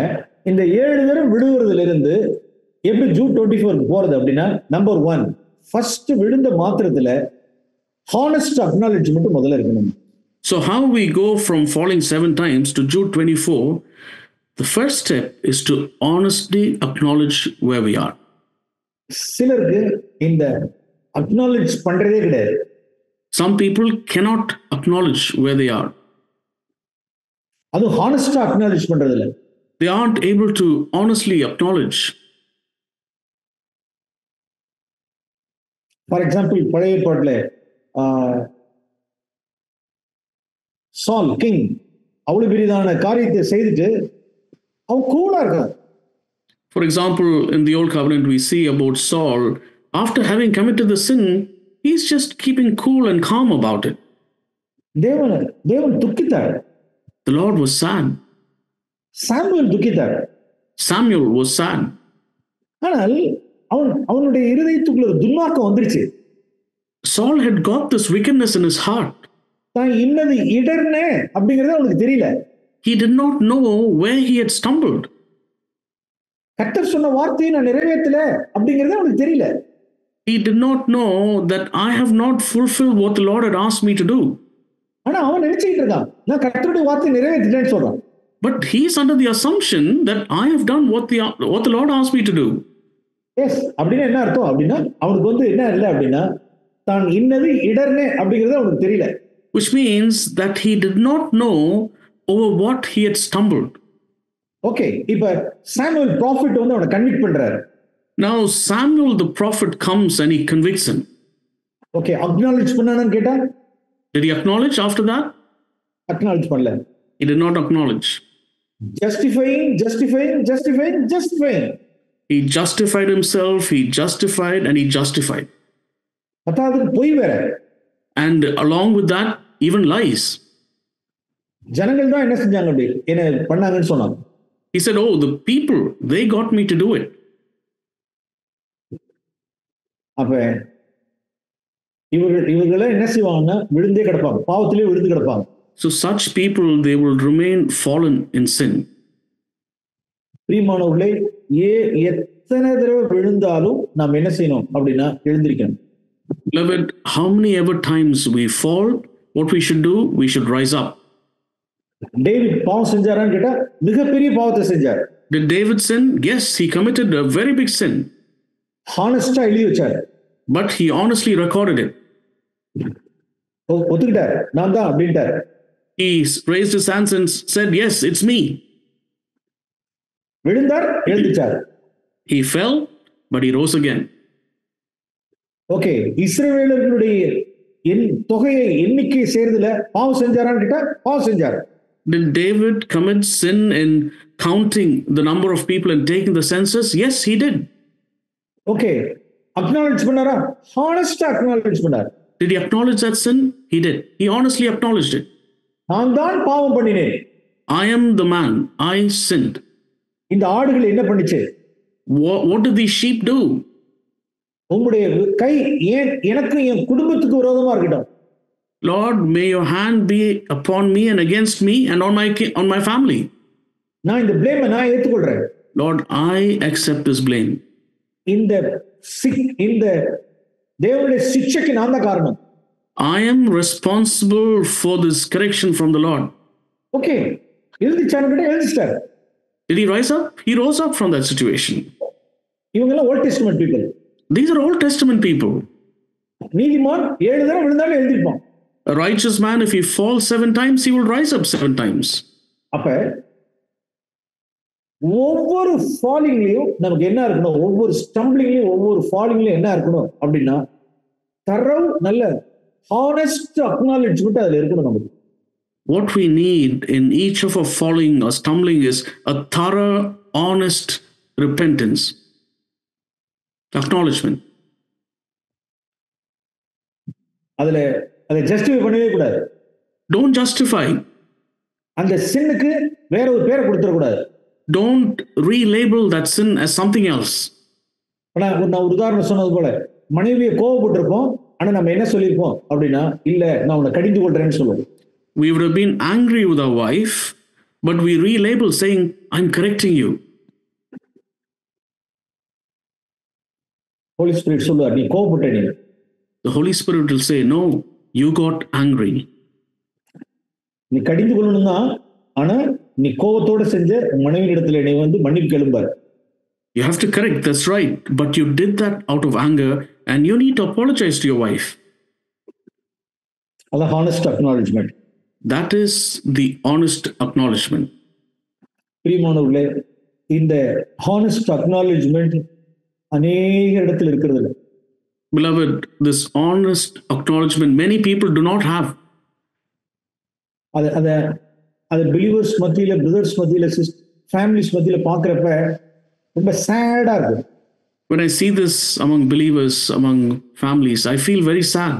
இந்த 7 தடவை விழுகிறதுல இருந்து எப்படி Jude 24 போறது அப்படின்னா, நம்பர் 1, ஃபர்ஸ்ட் விழுந்த மாத்திரத்துல ஹானஸ்ட் அக்னாலஜ்மென்ட் முதல்ல இருக்கணும். So how we go from falling 7 times to Jude 24? The first step is to honestly acknowledge where we are. சிலருக்கு இந்த அக்னாலஜ் பண்றதே கிடையாது. Some people cannot acknowledge where they are. அது ஹானஸ்டா acknowledge பண்றது இல்ல. They aren't able to honestly acknowledge. For example பழைய ஏற்பாட்டுல சால் கிங் அவ்வளவு பெரியதான காரியத்தை செய்துட்டு அவன் கூலா இருக்கான். For example, in the Old Covenant, we see about Saul, after having committed the sin, he's just keeping cool and calm about it. தேவன் துக்கித்தார். The Lord was sad. Samuel துக்கித்தார். Samuel was sad. ஆனால் அவனுடைய இருதயத்துக்குள்ள ஒரு துன்மார்க்கம் வந்துருச்சு. Saul had got this wickedness in his heart. தான் இன்னது இடர்னே அப்படிங்கறது அவனுக்கு தெரியல. He did not know where he had stumbled. கர்த்தர் சொன்ன வார்த்தையை நான் நிறைவேற்றல அப்படிங்கறது அவனுக்கு தெரியல. He did not know that I have not fulfilled what the Lord had asked me to do. ஆனா அவன் நினைச்சிட்டு இருக்கான் நான் கர்த்தருடைய வார்த்தையை நிறைவேற்றிட்டேன்னு சொல்றான். But he is under the assumption that I have done what the Lord asked me to do. Yes, அப்படின்னா என்ன அர்த்தம் அப்படின்னா அவனுக்கு என்ன இல்லை அப்படின்னா தான் இன்னது இடர்னே அப்படிங்கறது அவனுக்கு தெரியல. Which means that he did not know over what he had stumbled. Okay, இப்ப சாமுவேல் ப்ராஃபிட் அவனை கன்விக்ட் பண்றாரு. Now Samuel the prophet comes and he convicts him. Okay, acknowledge பண்ணானு கேட்டா Did he acknowledge after that? Acknowledge பண்ணல. He did not acknowledge. Justifying. He justified himself, he justified, and he justified. பத்தாவதுக்கு பொய் வேற. And along with that, even lies. ஜனங்கள் தான் என்ன செஞ்சாங்க, அப்படி என்ன பண்ணாங்கன்னு சொன்னாங்க. He said, oh, the people, they got me to do it. அப்ப இவர்கள என்ன செய்வாங்கன்னா விழுந்தே கிடப்பாங்க, பாவத்திலே விழுந்து கிடப்பாங்க. So such people, they will remain fallen in sin. பிரியமானவர்களே, எத்தனை தடவை விழுந்தாலும் நாம் என்ன செய்யணும் அப்படின்னா எழுந்திருக்கணும். Beloved, how many ever times we fall, what we should do, we should rise up. David பாவம் செஞ்சாரான்னு கேட்டா மிகப்பெரிய பாவத்தை செஞ்சார். Did David sin? Yes, he committed a very big sin. ஹானஸ்டா எழுதி வச்சார். But he honestly recorded it. ஒத்துக்கிட்டார், நான் தான் அப்படின்ட்டார். He raised his hands and said, yes, it's me. விழுந்தார், எழுந்திருச்சார். He fell, but he rose again. Okay, இஸ்ரவேலர்களுடைய தொகையை எண்ணிக்கை சேர்துல பாவம் செஞ்சாரான்னு கேட்டா பாவம் செஞ்சார். Did David commit sin in counting the number of people and taking the census? Yes, he did. Okay, acknowledge பண்ணாரா? Honest acknowledge பண்ணார். Did he acknowledge that sin? He did. He honestly acknowledged it. நான் தான் பாவம் பண்ணினேன். I am the man. I sinned. இந்த ஆடுகள் என்ன பண்ணிச்சு? What did these sheep do? உம்முடைய கை எனக்கு என் குடும்பத்துக்கு விரோதமா இருக்கட்டும். Lord, may your hand be upon me and against me and on my family. நான் இந்த blame நான் ஏத்துக்கொள்றேன். Lord, I accept this blame. இந்த தேவனுடைய சிக்ஷைக்கு நான் தான் காரணம். I am responsible for this correction from the Lord. Okay, எழுந்திச்சானே எழுந்திச்சார். Did he rise up? He rose up from that situation. இவங்க எல்லாம் Old Testament people. These are Old Testament people. நீதிமான் 7 தடவை விழுந்தாலும் எழுந்திருப்பான். A righteous man, if he falls 7 times, he will rise up 7 times. அப்ப ஒவ்வொரு ஃபாலிங்லயும் நமக்கு என்ன இருக்கணும், ஒவ்வொரு ஸ்டம்பிளிங்லயும் ஒவ்வொரு ஃபாலிங்லயும் என்ன இருக்கணும் அப்படின்னா தரவு நல்ல ஹானஸ்ட் அக்னாலஜ்மெண்ட் அதுல இருக்கணும் நமக்கு. What we need in each of our falling or stumbling is a thorough, honest repentance. Acknowledgement. அதை ஜஸ்டிஃபை பண்ணவே கூடாது. Don't justify. அந்த சின்னுக்கு வேற ஒரு பேரை கொடுத்துட கூடாது. Don't relabel that sin as something else. நான் ஒரு உதாரணம் சொன்னது போல மனைவியை கோவப்பட்டிருப்போம், ஆனா நம்ம என்ன சொல்லியிருப்போம் அப்படின்னா இல்ல நான் உன்னை கடிந்து கொள்றேன்னு சொல்லுவோம். We would have been angry with our wife, but we relabel saying, I'm correcting you. Holy Spirit சொல்லுவார், நீ கோவப்பட்ட நீ. The Holy Spirit will say, no, you got angry. நீ கடிந்து கொள்ளணும் தான், ஆனா நீ கோவத்தோட செஞ்ச மனைவியிடத்துல நீ மன்னிப்பு கேளும்பார். You have to correct, that's right, but you did that out of anger and you need to apologize to your wife. That's honest acknowledgement. That is the honest acknowledgement. பிரியமானவர்களே, இந்த honest acknowledgement அநேக இடத்துல இருக்கிறது. Beloved, this honest acknowledgement many people do not have. அது believers மத்தியில, brothers மத்தியில, families மத்தியில பார்க்கறப்ப ரொம்ப சேடா இருக்கு. When I see this among believers, among families, I feel very sad.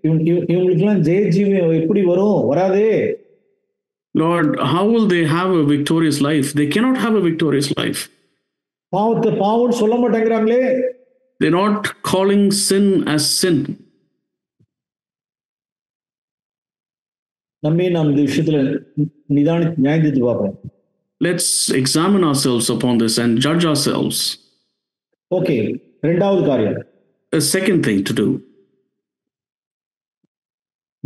இவங்களுக்கெல்லாம் ஜெயஜீவன் எப்படி வரும்? வராதே. Lord, how will they have a victorious life? They cannot have a victorious life. பாவத்தை பாவம்னு சொல்ல மாட்டேங்கிறாங்களே. They're not calling sin as sin. நம்மே நாம் இந்த விஷயத்துல நியாயத்தை பார்ப்போம். Let's examine ourselves upon this and judge ourselves. Okay, இரண்டாவது காரியம். A second thing to do.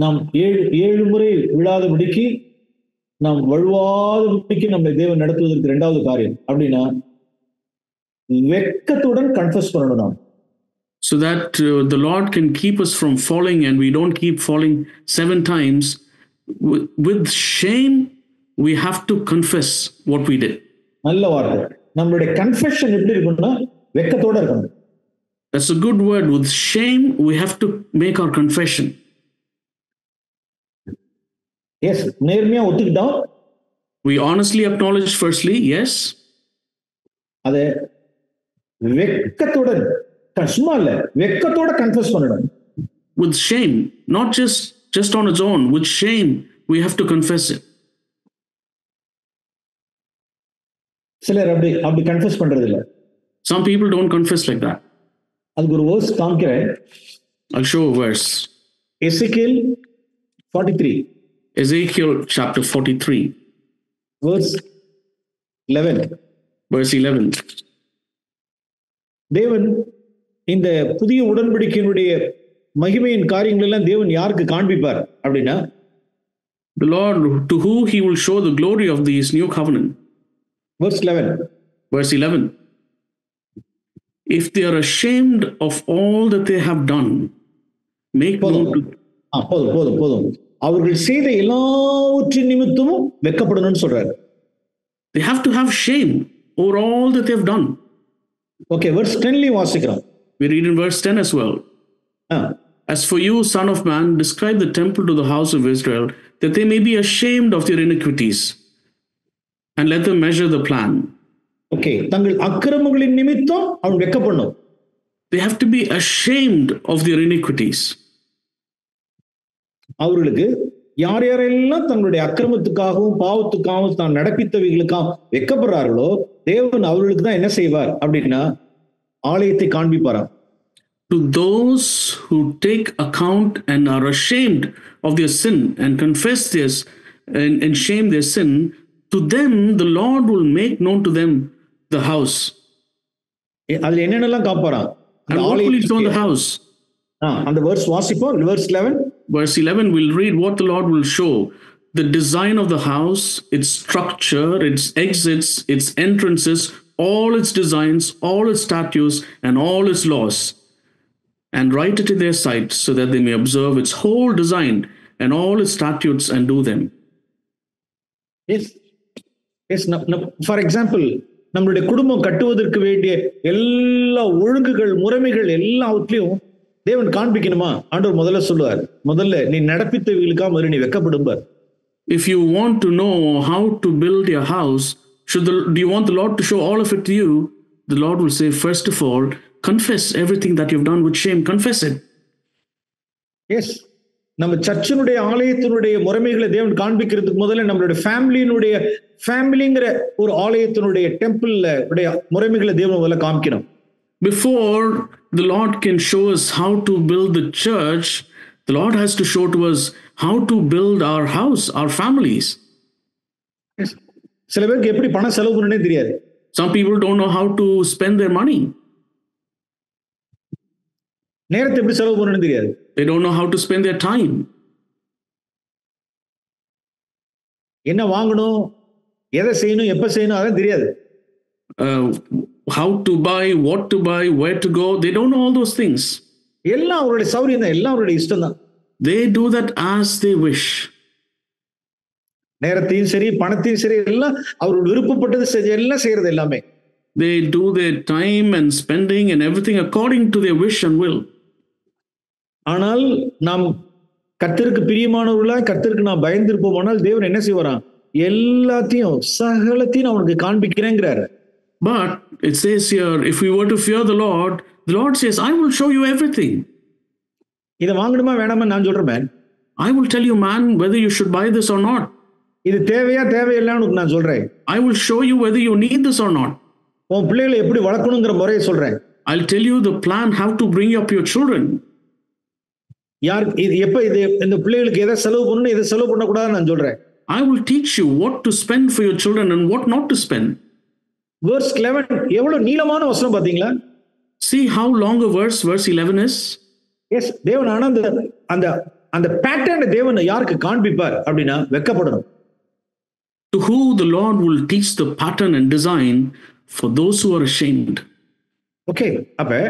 நாம் 7 முறை விழாதபடிக்கு, நாம் வழுவாதபடிக்கு நம்மை தேவன் நடத்துவதற்கு இரண்டாவது காரியம் அப்படின்னா வெட்கத்துடன் கன்ஃபஸ் பண்ணணும் நாம். So that the Lord can keep us from falling and we don't keep falling 7 times. With shame, we have to confess what we did. நல்ல வார்த்தை. நம்மளுடைய கன்ஃபெஷன் எப்படி இருக்கும்னா வெட்கத்தோட இருக்கணும். That's a good word. With shame, we have to make our confession. Yes, நேர்மையா ஒத்துக்கிட்டோம். We honestly acknowledge firstly, yes. அதை வெட்கத்தோட, சும்மா இல்ல, வெட்கத்தோட கன்ஃபெஸ் பண்ணணும். With shame, not just on its own. With shame, we have to confess it. சிலர் அப்படி confess பண்றது இல்ல. Some people don't confess like that. அதுக்கு ஒரு வேர்ஸ் காமிக்கிறேன். I'll show a verse. Ezekiel 43. Ezekiel chapter 43. Verse 11. Verse 11. தேவன் இந்த புதிய உடன்படிக்கையினுடைய மகிமையின் காரியங்கள் எல்லாம் தேவன் யாருக்கு காண்பிப்பார் அப்படின்னா, the Lord to who he will show the glory of this new covenant. Verse 11. Verse 11. If they are ashamed of all that they have done, make known to... போதும். அவர்கள் செய்த எல்லாவற்றின் நிமித்தமும் வெட்கப்படணும்னு சொல்றாரு. They have to have shame over all that they have done. Okay, verse 10 வாசிக்கிறோம். We read in verse 10 as well. As for you, son of man, describe the temple to the house of Israel, that they may be ashamed of their iniquities, and let them measure the plan. Okay, தங்கள் அக்கிரமங்களின் நிமித்தம் அவன் வெட்கப்படணும். They have to be ashamed of their iniquities. அவர்களுக்கு யார் யாரெல்லாம் தங்களுடைய அக்கிரமத்துக்காகவும் பாவத்துக்காகவும் தான் நடப்பித்தவைகளுக்காக வெட்கப்படுறார்களோ தேவன் அவர்களுக்கு தான் என்ன செய்வார் அப்படின்னா ஆலயத்தை காண்பிப்பாராம். To those who take account and are ashamed of their sin and confess this and shame their sin, to them the Lord will make known to them the house. அதுல என்னென்னலாம் காப்பாராம்? And what will he show the house? அந்த verse வாசிப்போம். Verse 11. Verse 11 we'll read what the Lord will show. The design of the house, its structure, its exits, its entrances, all its designs, all its statutes, and all its laws. And write it in their sight so that they may observe its whole design and all its statutes and do them. Yes. For example, நம்மளுடைய குடும்பம் கட்டுவதற்கு வேண்டிய எல்லா ஒழுங்குகள் முறைமைகள் எல்லாவற்றையும் தேவன் காண்பிக்கணுமா? ஆண்டவர் முதல்ல சொல்லுவார், முதல்ல நீ நடப்பித்தவர்களுக்காக முதல்ல நீ வெட்கப்படும்பார். If you want to know how to build your house, do you want the Lord to show all of it to you? The Lord will say, first of all, confess everything that you've done with shame. Confess it. Yes. நம்ம சர்ச்சினுடைய ஆலயத்தினுடைய முறைமைகளை தேவன் காண்பிக்கிறதுக்கு முதல்ல நம்மளுடைய ஃபேமிலிங்கிற ஒரு ஆலயத்தினுடைய டெம்பிள்ல உடைய முறைமைகளை தேவன் முதல்ல காமிக்கணும். Before the Lord can show us how to build the church, the Lord has to show to us how to build our house, our families. சில பேருக்கு எப்படி பணம் செலவு பண்ணனே தெரியாது. Some people don't know how to spend their money. நேரத்தை எப்படி செலவு பண்ணனே தெரியாது. They don't know how to spend their time. என்ன வாங்கணும், எதை செய்யணும், எப்ப செய்யணும் அதான் தெரியாது. How to buy, what to buy, where to go, they don't know all those things. எல்லாம் அவருடைய சௌரியம் தான், எல்லாம் அவருடைய இஷ்டம் தான். They do that as they wish. நேரத்தையும் சரி பணத்தையும் சரி எல்லாம் அவரோட விருப்பப்பட்டது எல்லாம் செய்யறது எல்லாமே. They do their time and spending and everything according to their wish and will. ஆனால் நாம் கர்த்தருக்கு பிரியமானவர்களாய் கர்த்தருக்கு நாம் பயந்திருப்போமானால் தேவன் என்ன செய்வாராம்? எல்லாத்தையும் சகலத்தையும் அவனுக்கு காண்பிக்கிறேங்கிறாரு. But it says here, if we were to fear the Lord says, I will show you everything. இதை வாங்கணுமா வேணாமா நான் சொல்றேன் man. I will tell you man whether you should buy this or not. இது தேவையா தேவையில்லைன்னு நான் சொல்றேன். I will show you whether you need this or not. உன் பிள்ளைகளை எப்படி வளர்க்கணுங்கிற முறையை சொல்றேன். I'll tell you the plan how to bring up your children. யார் இது எப்ப இது இந்த பிள்ளைகளுக்கு எதை செலவு பண்ணணும் எதை செலவு பண்ணக்கூடாதுன்னு நான் சொல்றேன். I will teach you what to spend for your children and what not to spend. Verse 11 எவ்வளவு நீளமான வசனம் பாத்தீங்களா? See how long a verse 11 is? Yes, தேவன் ஆனா அந்த அந்த பேட்டர்ன் தேவன் யாருக்கு காண்பிப்பார் அப்படின்னா வெட்கப்படணும். To who the Lord will teach the pattern and design for those who are ashamed. Okay, அப்ப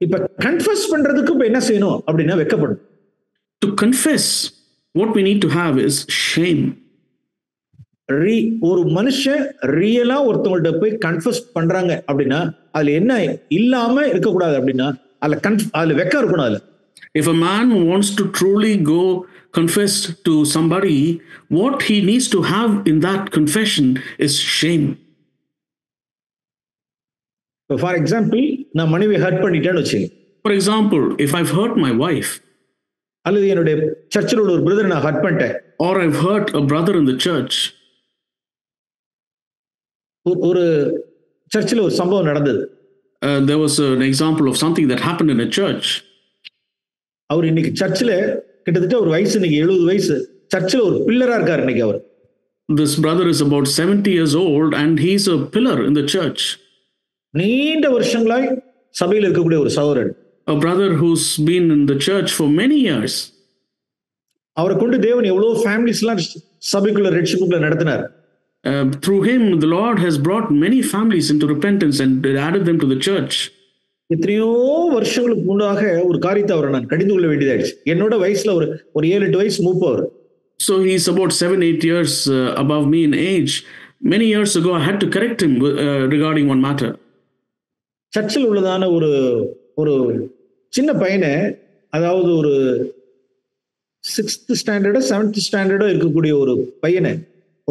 இப்ப கன்ஃபஸ் பண்றதுக்கு இப்ப என்ன செய்யணும் அப்படின்னா வெட்கப்படணும். To confess, what we need to have is shame. ஒரு மனுஷன் ரியலா ஒருத்தவங்கள்ட்ட போய் கன்ஃபஸ் பண்றாங்க அப்படின்னா அதுல என்ன இல்லாம இருக்கக்கூடாது அப்படின்னா அதுல வெக்கம் இருக்கணும். அதுல If a man wants to truly go confess to somebody, what he needs to have in that confession is shame. For example, நான் மனைவி ஹர்ட் பண்ணிட்டேன்னு வச்சுங்க. For example, if I've hurt my wife, அல்லது என்னுடைய சர்ச்சில் உள்ள ஒரு பிரதர் நான் ஹர்ட் பண்ணிட்டேன், or I've hurt a brother in the church. ஒரு சர்ச்சில் ஒரு சம்பவம் நடந்தது. There was an example of something that happened in a church. அவர் இன்னைக்கு சர்ச்சில் கிட்டத்தட்ட ஒரு வயசு, இன்னைக்கு 70 வயசு, சர்ச்சில் ஒரு பில்லரா இருக்கார் இன்னைக்கு. அவர் This brother is about 70 years old and he's a pillar in the church. நீண்ட வருஷங்களாய் சபையில் இருக்கக்கூடிய ஒரு சகோதரன். A brother who's been in the church for many years. அவரை கொண்டு தேவன் எவ்வளவு ஃபேமிலிஸ்லாம் சபைக்குள்ள ரட்சிப்புக்குள்ள நடத்தினார். Through him, the Lord has brought many families into repentance and added them to the church. எத்தனையோ வருஷங்களுக்கு முன்னாக ஒரு காரியத்தை அவரை நான் கடிந்து கொள்ள வேண்டியதாயிடுச்சு. என்னோட வயசுல ஒரு 7-8 வயசு மூப்பவர். So he's about 7-8 years above me in age. Many years ago, I had to correct him regarding one matter. சர்ச்சில் உள்ளதான ஒரு சின்ன பையனை, அதாவது ஒரு 6th ஸ்டாண்டர்டோ 7th ஸ்டாண்டர்டோ இருக்கக்கூடிய ஒரு பையனை,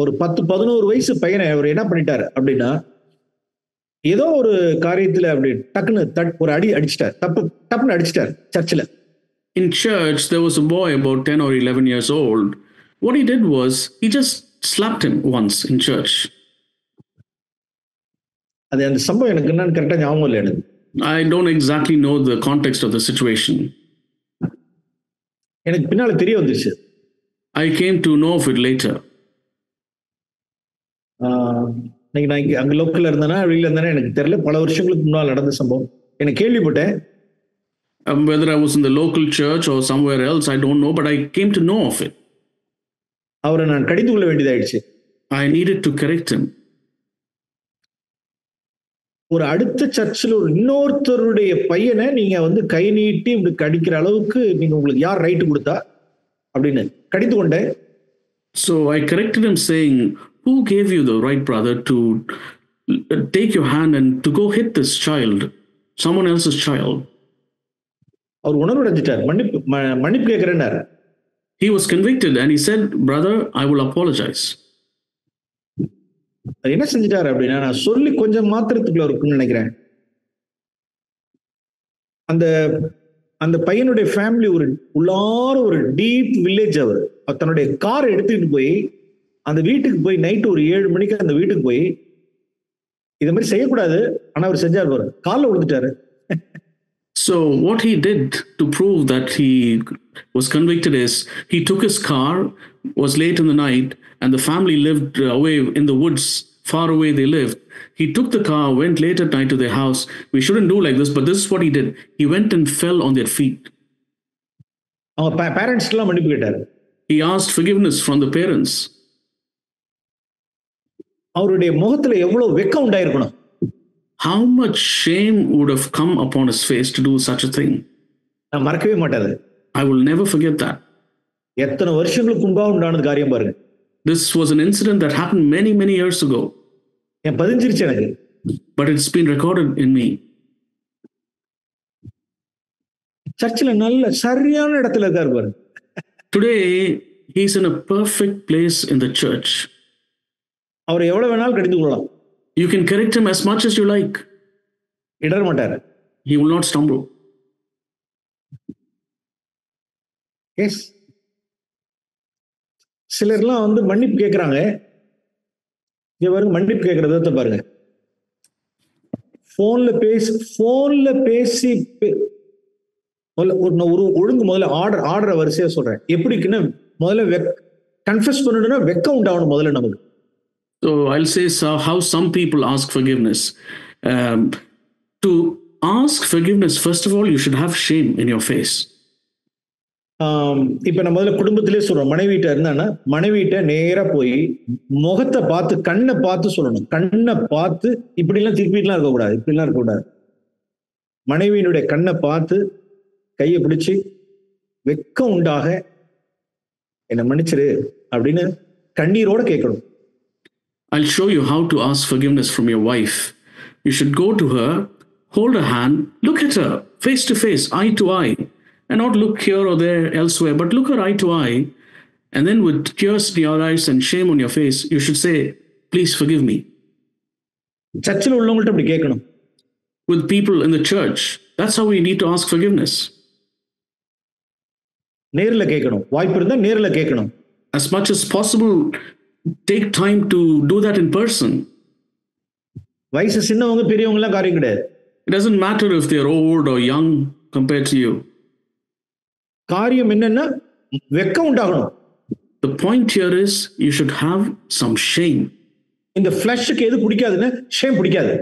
ஒரு 10-11 வயசு பையனை அவர் என்ன பண்ணிட்டார் அப்படின்னா, ஏதோ ஒரு காரியத்துல அப்படி டக்குன்னு ஒரு அடிச்சிட்டார், டப்புன்னு அடிச்சிட்டார் சர்ச்சில். In church, there was a boy about 10 or 11 years old. What he did was, he just slapped him once in church. அது அந்த சம்பவம் எனக்கு என்னன்னு கரெக்டா ஞாபகம் இல்லை எனக்கு. I don't exactly know the context of the situation. எனக்கு பின்னால தெரிய வந்துச்சு. I came to know of it later. இன்னைக்கு நான் அங்க லோக்கல்ல இருந்தேனா வெளியில இருந்தேனா எனக்கு தெரியல. பல வருஷங்களுக்கு முன்னால் நடந்த சம்பவம் எனக்கு கேள்விப்பட்டேன். Whether I was in the local church or somewhere else, I don't know, but I came to know of it. அவரை நான் கடிந்து கொள்ள வேண்டியதாயிடுச்சு. I needed to correct him. ஒரு அடுத்த சர்ச்சில் ஒரு இன்னொருத்தருடைய பையனை நீங்க கை நீட்டி இப்படி கடிக்கிற அளவுக்கு நீங்க உங்களுக்கு யார் ரைட் கொடுத்தா அப்படின்னு கடிந்து கொண்டேன். So I corrected him saying, who gave you the right, brother, to take your hand and to go hit this child, someone else's child? அவர் உணர்வடைஞ்சிட்டார். மன்னிப்பு கேட்கிறேன்னாரு. He was convicted and he said, brother, I will apologize. என்ன செஞ்சிட்டாரு அப்படின்னா, நான் சொல்லி கொஞ்சம் மாத்திரத்துக்குள்ள இருக்குன்னு நினைக்கிறேன். அந்த பையனுடைய ஃபேமிலி உள்ளார ஒரு டீப் வில்லேஜ். அவர் தன்னுடைய காரை எடுத்துட்டு போய் அந்த வீட்டுக்கு போய் நைட்டு ஒரு 7 மணிக்கு அந்த வீட்டுக்கு போய் இத மாதிரி செய்யக்கூடாது, ஆனா அவர் செஞ்சார் பாரு, காலில் விழுந்துட்டாரு. So what he did to prove that he was convicted is, he took his car, was late in the night, and the family lived away in the woods, far away they lived. He took the car, went late at night to their house. We shouldn't do like this, but this is what he did. He went and fell on their feet. அவங்க பேரண்ட்ஸ்க்கெல்லாம் மன்னிப்பு கேட்டாரு. He asked forgiveness from the parents. அவருடைய முகத்துல எவ்வளவு வெக்கம் உண்டாயிருக்கணும். How much shame would have come upon his face to do such a thing? நான் மறக்கவே மாட்டேன். I will never forget that. எத்தனை வருஷங்களுக்கு முன்பாக உண்டானது காரியம் பாருங்க. This was an incident that happened many years ago. என் பதிஞ்சிருச்சு எனக்கு. But it's been recorded in me. சர்ச்சில் நல்ல சரியான இடத்துல இருக்காரு பாருங்க. Today he's in a perfect place in the church. அவர் எவ்வளவு வேணாலும் கடிந்து கொள்ளலாம். You can correct him as much as you like. இடற மாட்டாரு. He will not stumble. Yes. சிலர்லாம் மன்னிப்பு கேட்கிறாங்க. இங்க பாருங்க, மன்னிப்பு கேட்கிற விதத்தை பாருங்க. போன்ல பேசி ஒரு ஒழுங்கு முதல்ல ஆர்டர் வரிசையா சொல்றேன். எப்படிக்குன்னா, முதல்ல கன்ஃபஸ் பண்ணணும்னா வெக்கம் உண்டாகணும் முதல்ல நமக்கு. So I'll say how some people ask forgiveness. To ask forgiveness, first of all, you should have shame in your face. இப்ப நம்ம முதல்ல குடும்பத்திலே சொல்றோம். மனைவிட்ட இருந்தானா மனைவிட்ட நேரா போய் முகத்தை பார்த்து கண்ணை பார்த்து சொல்லணும். கண்ணை பார்த்து இப்படிலாம் திருப்பிலாம் இருக்கக்கூடாது, இப்படிலாம் இருக்கக்கூடாது. மனைவியினுடைய கண்ணை பார்த்து கையை பிடிச்சி வெக்கம் உண்டாக என்னை மன்னிச்சிரு அப்படின்னு கண்ணீரோட கேட்கணும். I'll show you how to ask forgiveness from your wife. You should go to her, hold her hand, look at her face to face, eye to eye, and not look here or there elsewhere, but look her eye to eye. And then with tears in your eyes and shame on your face, you should say, please forgive me. சர்ச்சில் உள்ளவங்கள்ட்ட அப்படி கேட்கணும். With people in the church, that's how we need to ask forgiveness. நேர்ல கேட்கணும். வாய்ப்பு இருந்தா நேர்ல கேட்கணும். As much as possible, take time to do that in person. வயசு சின்னவங்க பெரியவங்க எல்லாம் காரியம் கிடையாது. It doesn't matter if they're old or young compared to you. காரியம் என்னன்னா வெட்கம் உண்டாகணும். The point here is you should have some shame. இந்த ஃபிளஷ்க்கு எது பிடிக்காதுன்னா ஷேம் பிடிக்காது.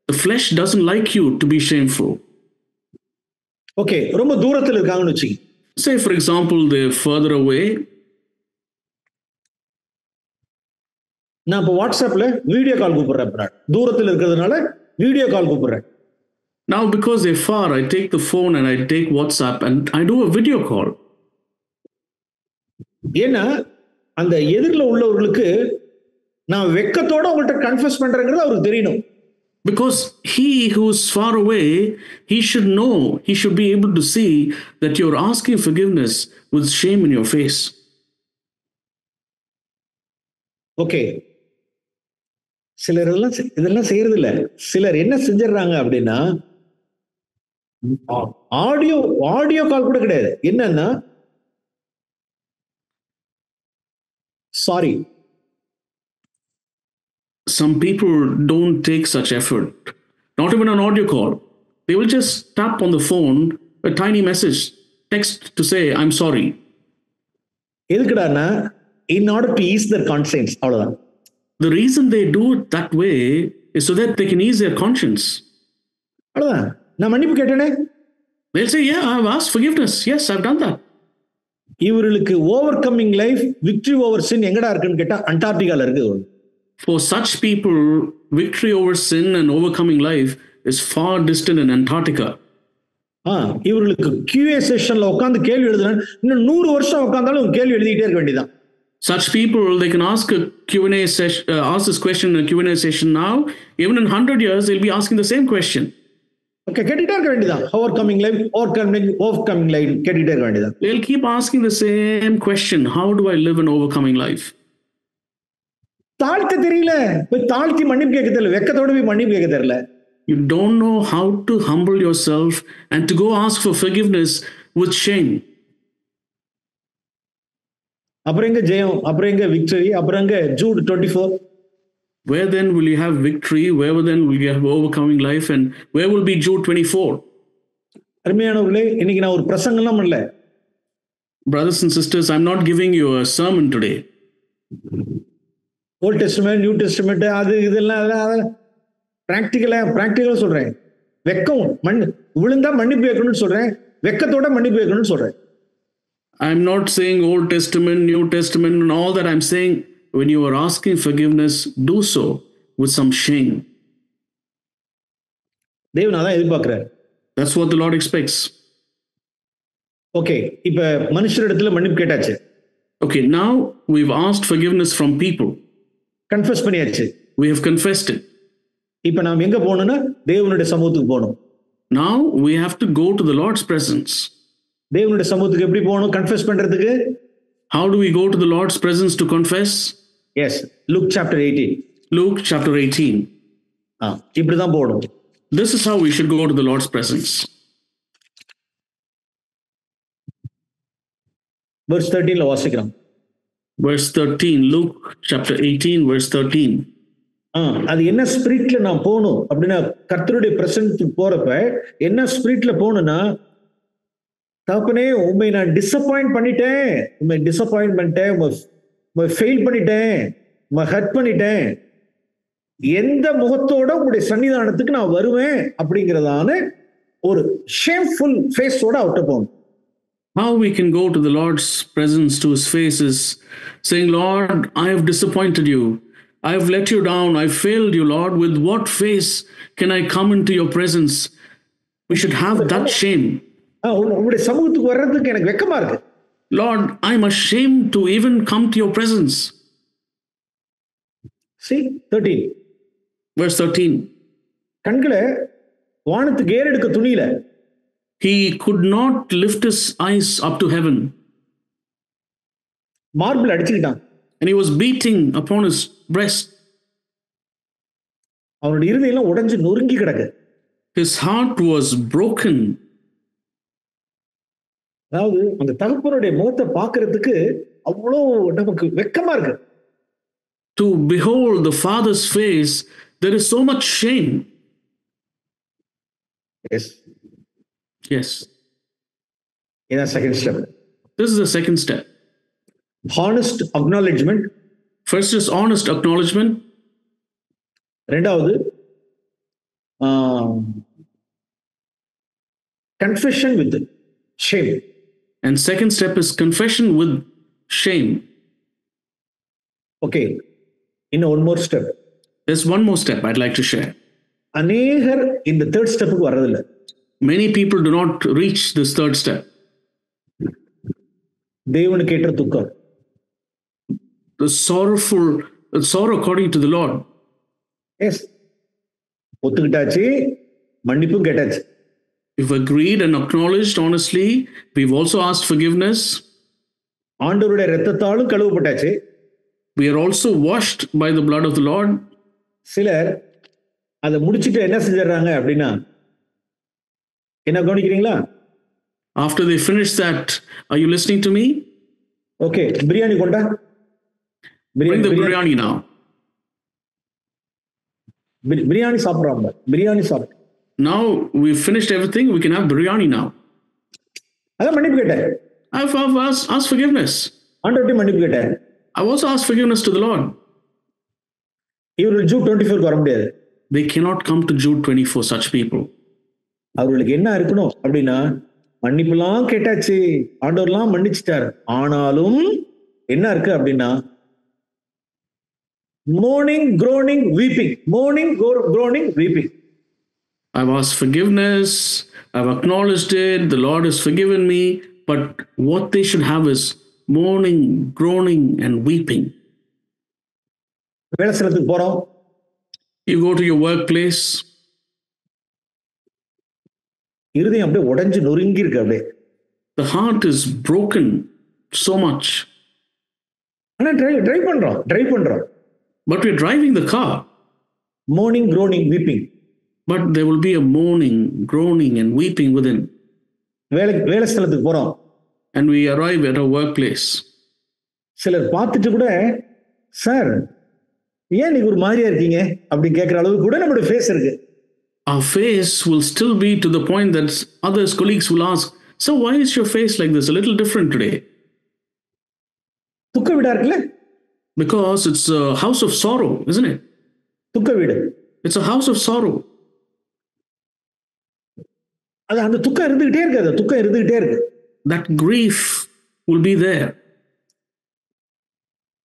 The flesh doesn't like you to be shameful. Okay, ரொம்ப தூரத்துல இருக்காங்கன்னு வச்சுங்க. Say for example they're further away. நான் இப்போ வாட்ஸ்அப்ல வீடியோ கால் கூப்பிடுறேன். தூரத்துல இருக்கிறதுனால வீடியோ கால் கூப்பிடுறேன். Now because they're far, I take the phone and I take WhatsApp and I do a video call. ஏன்னா அந்த எதிரில் உள்ளவர்களுக்கு நான் வெக்கத்தோட உங்கள்கிட்ட கன்ஃபஸ் பண்றேங்கிறது அவருக்கு தெரியணும். Because he who's far away, he should know, he should be able to see that you're asking forgiveness with shame in your face. Okay, சிலர் இதெல்லாம் செய்யறது இல்ல. சிலர் என்ன செஞ்சிடறாங்க அப்படின்னா ஆடியோ கால் கூட கிடையாது. என்னன்னா sorry. Some people don't take such effort, not even an audio call. They will just tap on the phone a tiny message, text to say, I'm sorry. எதுக்குடானா in order to ease their conscience, அவ்வளவுதான். The reason they do it that way is so that they can ease their conscience. அவ்வளவுதான். நான் மன்னிப்பு கேட்டேனே. They'll say, yeah, I've asked forgiveness. Yes, I've done that. இவர்களுக்கு overcoming life, victory over sin எங்கடா இருக்குன்னு கேட்டா அண்டார்டிகால இருக்கு. For such people, victory over sin and overcoming life is far distant in Antarctica. இவர்களுக்கு QA செஷன்ல உட்கார்ந்து கேள்வி எழுதுனா இன்னும் 100 வருஷம் உட்கார்ந்தாலும் கேள்வி எழுதிட்டே இருக்க வேண்டியதான். Such people, they can ask a Q&A session, ask this question in a Q&A session now. Even in 100 years, they'll be asking the same question. Okay, கேட்டுட்டே இருக்க வேண்டியதான். ஓவர்கமிங் லைஃப் கேட்டுட்டே இருக்க வேண்டியதான். They'll keep asking the same question. How do I live an overcoming life? தாழ்த்த தெரியல. போய் தாழ்த்தி மன்னிப்பு கேட்க தெரியல. வெக்கத்தோட போய் மன்னிப்பு கேட்க தெரியல. You don't know how to humble yourself and to go ask for forgiveness with shame. அப்புறம் எங்க ஜெயம், அப்புறம் எங்க விக்டரி, அப்புறம் எங்க Jude 24? Where then will you have victory? Where then will you have overcoming life? And where will be Jude 24? அருமையானவர்களே, இன்னைக்கு நான் ஒரு பிரசங்கம்லாம் பண்ணல. Brothers and sisters, I'm not giving you a sermon today. Old testament, new testament, அது இதெல்லாம் பிராக்டிகலா சொல்றேன். வெக்கம் விழுந்தா மன்னிப்பு கேட்கணும்னு சொல்றேன். வெக்கத்தோட மன்னிப்பு கேட்கணும்னு சொல்றேன். I'm not saying Old Testament, New Testament, and all that. I'm saying when you are asking forgiveness, do so with some shame. தேவன் அதான் எதிர்பார்க்கிறார். That's what the Lord expects. Okay, இப்ப மனுஷரிடத்துல மன்னிப்பு கேட்டாச்சு. Okay, now we've asked forgiveness from people. Confuse பண்ணியாச்சு. We have confessed it. இப்ப நாம் எங்க போகணும்னா தேவனுடைய சமூகத்துக்கு போகணும். Now we have to go to the Lord's presence. தேவனுடைய சமூகத்துக்கு எப்படி போகணும் கன்ஃபஸ் பண்றதுக்கு? How do we go to the Lord's presence to confess? Yes, Luke chapter 18. Luke chapter 18. இப்படிதான் போகணும். This is how we should go to the Lord's presence. Verse 13 வாசிக்கிறோம். Verse 13, Luke chapter 18, verse 13. அது என்ன ஸ்பிரிட்ல நான் போகணும் அப்படின்னா கர்த்தருடைய பிரசன்னத்துக்கு போறப்ப என்ன ஸ்பிரிட்ல போகணும்னா, தகப்பனே உண்மை நான் டிசப்பாயிண்ட் பண்ணிட்டேன், உண்மை டிசப்பாயிண்ட் பண்ணிட்டேன், உண்மை ஃபெயில் பண்ணிட்டேன், உண்மை ஹர்ட் பண்ணிட்டேன், எந்த முகத்தோட உங்களுடைய சன்னிதானத்துக்கு நான் வருவேன் அப்படிங்கிறதான ஒரு ஷேம்ஃபுல் ஃபேஸோட அவர்கிட்ட போகணும். How we can go to the Lord's presence, to his face, is saying, Lord, I have disappointed you. I have let you down. I failed you, Lord. With what face can I come into your presence? We should have that shame. உங்களுடைய சமூகத்துக்கு வர்றதுக்கு எனக்கு வெக்கமா இருக்கு. Lord, I'm ashamed to even come to your presence. See 13. Verse 13. கண்களை வானத்துக்கு ஏறெடுக்க துணியில. He could not lift his eyes up to heaven. Marble அடிச்சுக்கிட்டான். And he was beating upon his breast. அவனுடைய இருதயம் உடைஞ்சு நொறுங்கி கிடக்கு. His heart was broken. அதாவது அந்த தகப்பனுடைய முகத்தை பார்க்கிறதுக்கு அவ்வளோ நமக்கு வெக்கமா இருக்கு. To behold the father's face, there is so much shame. Yes. Yes. இதான் second step. This is the second step. Honest acknowledgement. First is honest acknowledgement. ரெண்டாவது confession with shame. And second step is confession with shame. Okay. இன்னும் one more step. There's one more step I'd like to share. அநேகர் இந்த third ஸ்டெப்புக்கு வர்றதில்லை. Many people do not reach this third step. தேவனுக்கு ஏற்ற துக்கம். The sorrow according to the Lord. Yes. ஒத்துக்கிட்டாச்சு, மன்னிப்பும் கேட்டாச்சு. We've agreed and acknowledged honestly. We've also asked forgiveness. ஆண்டவருடைய இரத்தத்தாலும் கழுவப்பட்டாச்சு. We are also washed by the blood of the Lord. சிலர் அதை முடிச்சுட்டு என்ன செஞ்சிடறாங்க அப்படின்னா, என்ன கவனிக்கிறீங்களா? After they finish that, are you listening to me? Okay, biryani கொண்டா. Bring the biryani now. Biryani சாப்பிடுறாங்க. பிரியாணி சாப்பிடு. Now we've finished everything. We can have biryani now. அதான் மன்னிப்பு கேட்டேன். I've asked forgiveness. ஆண்டவர்கிட்ட மன்னிப்பு கேட்டேன். I've also asked forgiveness to the Lord. இவர்கள் ஜூட் 24 வர முடியாது. They cannot come to Jude 24, such people. அவர்களுக்கு என்ன இருக்கணும் அப்படின்னா, மன்னிப்புலாம் கேட்டாச்சு, ஆண்டவர்லாம் மன்னிச்சிட்டார், ஆனாலும் என்ன இருக்கு அப்படின்னா, mourning, groaning, weeping. Mourning, groaning, weeping. I've asked forgiveness. I've acknowledged it. The Lord has forgiven me. But what they should have is mourning, groaning, and weeping. வேலை ஸ்தலத்துக்கு போறோம். You go to your workplace. இருதயம் அப்படியே உடைஞ்சு நொறுங்கி இருக்கு அப்படியே. The heart is broken so much. ஆனா டிரைவ் பண்றோம். But we're driving the car. Mourning, groaning, weeping. But there will be a mourning, groaning, and weeping within. வேலை ஸ்தலத்துக்கு போறோம். And we arrive at our workplace. சிலர் பார்த்துட்டு கூட, sir ஏன் நீங்க ஒரு மாதிரியா இருக்கீங்க அப்படி கேட்கிற அளவுக்கு கூட நம்மளுடைய ஃபேஸ் இருக்கு. Our face will still be to the point that others, colleagues will ask, so why is your face like this, a little different today? துக்க வீடா இருக்குல்ல? Because it's a house of sorrow, isn't it? துக்க வீடு. It's a house of sorrow. அது அந்த துக்கம் இருந்துகிட்டே இருக்கு. That grief will be there.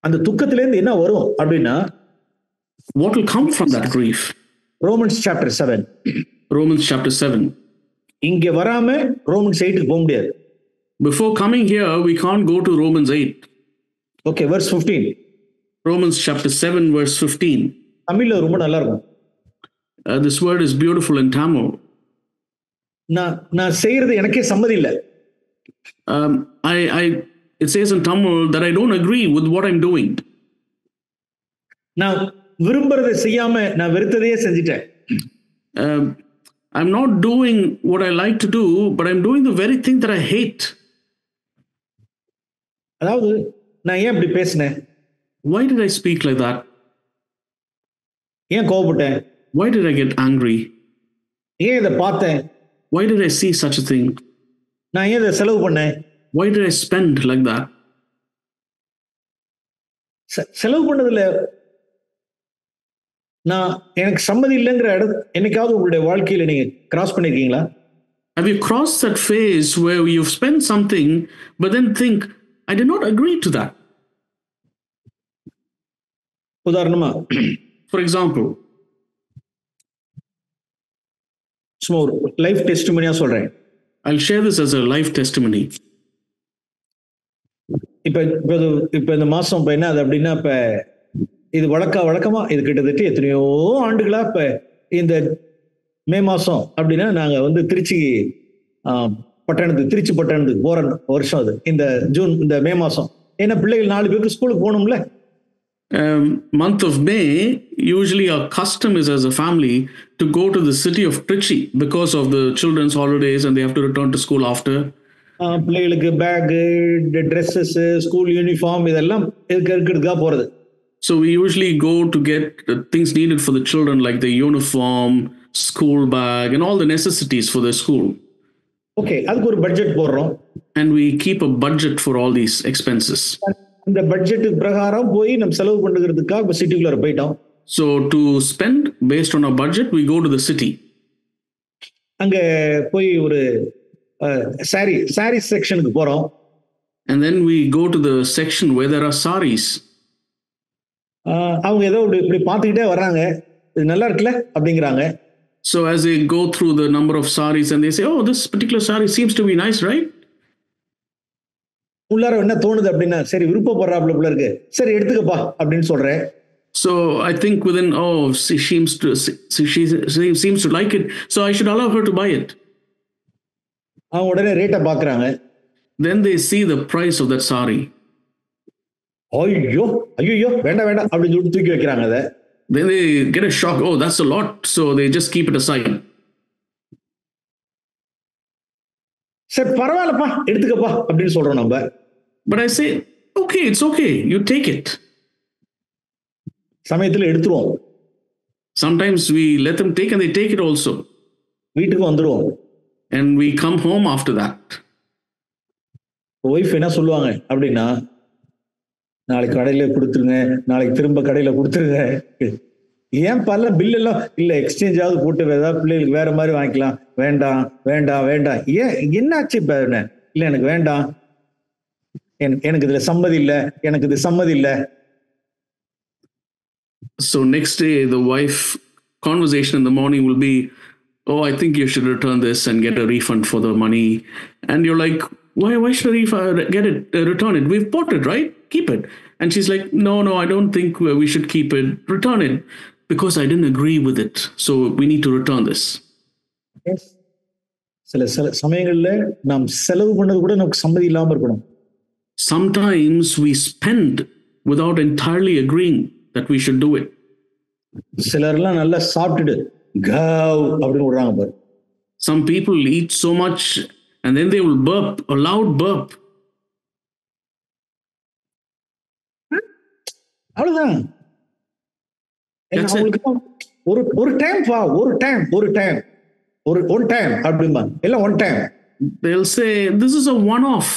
அந்த துக்கத்திலிருந்து என்ன வரும் அப்படின்னா, what will come from that grief? Romans chapter 7. Romans chapter 7. இங்க வராம Romans 8க்கு போக முடியாது. Before coming here, we can't go to Romans 8. Okay, verse 15. Romans chapter 7, verse 15. தமிழ்ல ரொம்ப நல்லா இருக்கும். This word is beautiful in Tamil. நான் செய்யறது எனக்கே சம்மதி இல்ல. It says in Tamil that I don't agree with what I'm doing. நான் விரும்புறதை செய்யாம நான் வெறுத்ததையே செஞ்சிட்டேன். I'm not doing what I like to do, but I'm doing the very thing that I hate. அதாவது நான் ஏன் இப்படி பேசினேன்? Why did I speak like that? ஏன் கோபப்பட்டேன்? Why did I get angry? ஏன் இதை பார்த்தேன்? Why did I see such a thing? நான் ஏன் இதை செலவு பண்ணேன்? Why did I spend like that? செலவு பண்ணதுல நான் எனக்கு சம்மதி இல்லைங்கிற என்னைக்காவது உங்களுடைய வாழ்க்கையில நீங்க கிராஸ் பண்ணிருக்கீங்களா? Have you crossed that phase where you've spent something but then think, I did not agree to that? உதாரணமா, for example, சும்மா ஒரு லைஃப் டெஸ்டிமனியா சொல்றேன். I'll share this as a life testimony. இப்ப இந்த மாசம் இப்ப என்ன அது அப்படின்னா, இப்ப இது வழக்கமா இது கிட்டத்தட்ட எத்தனையோ ஆண்டுகளா இப்ப இந்த மே மாசம் அப்படின்னா நாங்க வந்து திருச்சி திருச்சி பட்டணத்துக்கு போற வருஷம் அது இந்த மே மாசம். ஏன்னா பிள்ளைகள் 4 பேருக்கு ஸ்கூலுக்கு போகணும்ல. Month of May, usually our custom is as a family to go to the city of Trichy because of the children's holidays and they have to return to school after. பிள்ளைகளுக்கு பேக், ட்ரெஸ்ஸஸ், ஸ்கூல் யூனிஃபார்ம் இதெல்லாம் இருக்கிறதுக்காக போறது. So we usually go to get the things needed for the children like the uniform, school bag and all the necessities for the school. Okay, அதுக்கு ஒரு budget போடுறோம். And we keep a budget for all these expenses. இந்த budget பிரகாரம் போய் நம்ம செலவு பண்ணுகிறதுக்காக சிட்டிக்குள்ள போயிட்டோம். So to spend based on our budget, we go to the city. அங்க போய் ஒரு சாரி செக்ஷனுக்கு போறோம். And then we go to the section where there are saris. அவங்க ஏதோ இப்படி பார்த்துக்கிட்டே வர்றாங்க, இது நல்லா இருக்குல்ல அப்படிங்கிறாங்க. So as they go through the number of saris and they say, oh, this particular sari seems to be nice, right? உள்ளார என்ன தோணுது அப்படின்னா, சரி விருப்பப்படுறாப்புல இருக்கு, சரி எடுத்துக்கப்பா அப்படின்னு சொல்றேன். So I think within, oh, she seems to like it, so I should allow her to buy it. அவங்க உடனே ரேட்டை பார்க்கறாங்க. Then they see the price of that sari. ஐயோ வேண்டாம் அப்படின்னு சொல்லி தூக்கி வைக்கிறாங்க அதை. Then they get a shock, oh, that's a lot, so they just keep it aside. சரி பரவாயில்லப்பா எடுத்துக்கப்பா அப்படின்னு சொல்றோம் நம்ம. But I say, okay, it's okay, you take it. சமயத்துல எடுத்துருவோம். Sometimes we let them take and they take it also. வீட்டுக்கு வந்துருவோம். And we come home after that. Wife என்ன சொல்லுவாங்க அப்படின்னா, நாளைக்கு கடையில கொடுத்துருங்க, நாளைக்கு திரும்ப கடையில கொடுத்துருங்க. ஏன் பல பில் எல்லாம் இல்ல எக்ஸ்சேஞ்ச் ஆகுது போட்டு ஏதாவது பிள்ளைகளுக்கு வேற மாதிரி வாங்கிக்கலாம். வேண்டாம் ஏன் என்னாச்சு இப்ப? இல்ல எனக்கு வேண்டாம், எனக்கு இதுல சம்மதி இல்ல, எனக்கு இது சம்மதி இல்ல. So next day the wife conversation in the morning will be, oh, I think you should return this and get a refund for the money. And you're like, why should I get it, return it? We've bought it, right? Keep it. And she's like, no, I don't think we should keep it. Return it because I didn't agree with it. So we need to return this. Yes. சில சமயங்கள்ல நாம் செலவு பண்ணது கூட நமக்கு சம்மதி இல்லாம இருக்கணும். Sometimes we spend without entirely agreeing that we should do it. சிலர்லாம் நல்லா சாப்பிட்டுட்டு கவ் அப்படின்னு விடுறாங்க பாரு. Some people eat so much and then they will burp, a loud burp. அவ்வளவுதான். ஒரு டைம் அப்படிமா இல்ல one time. They'll say, this is a one-off.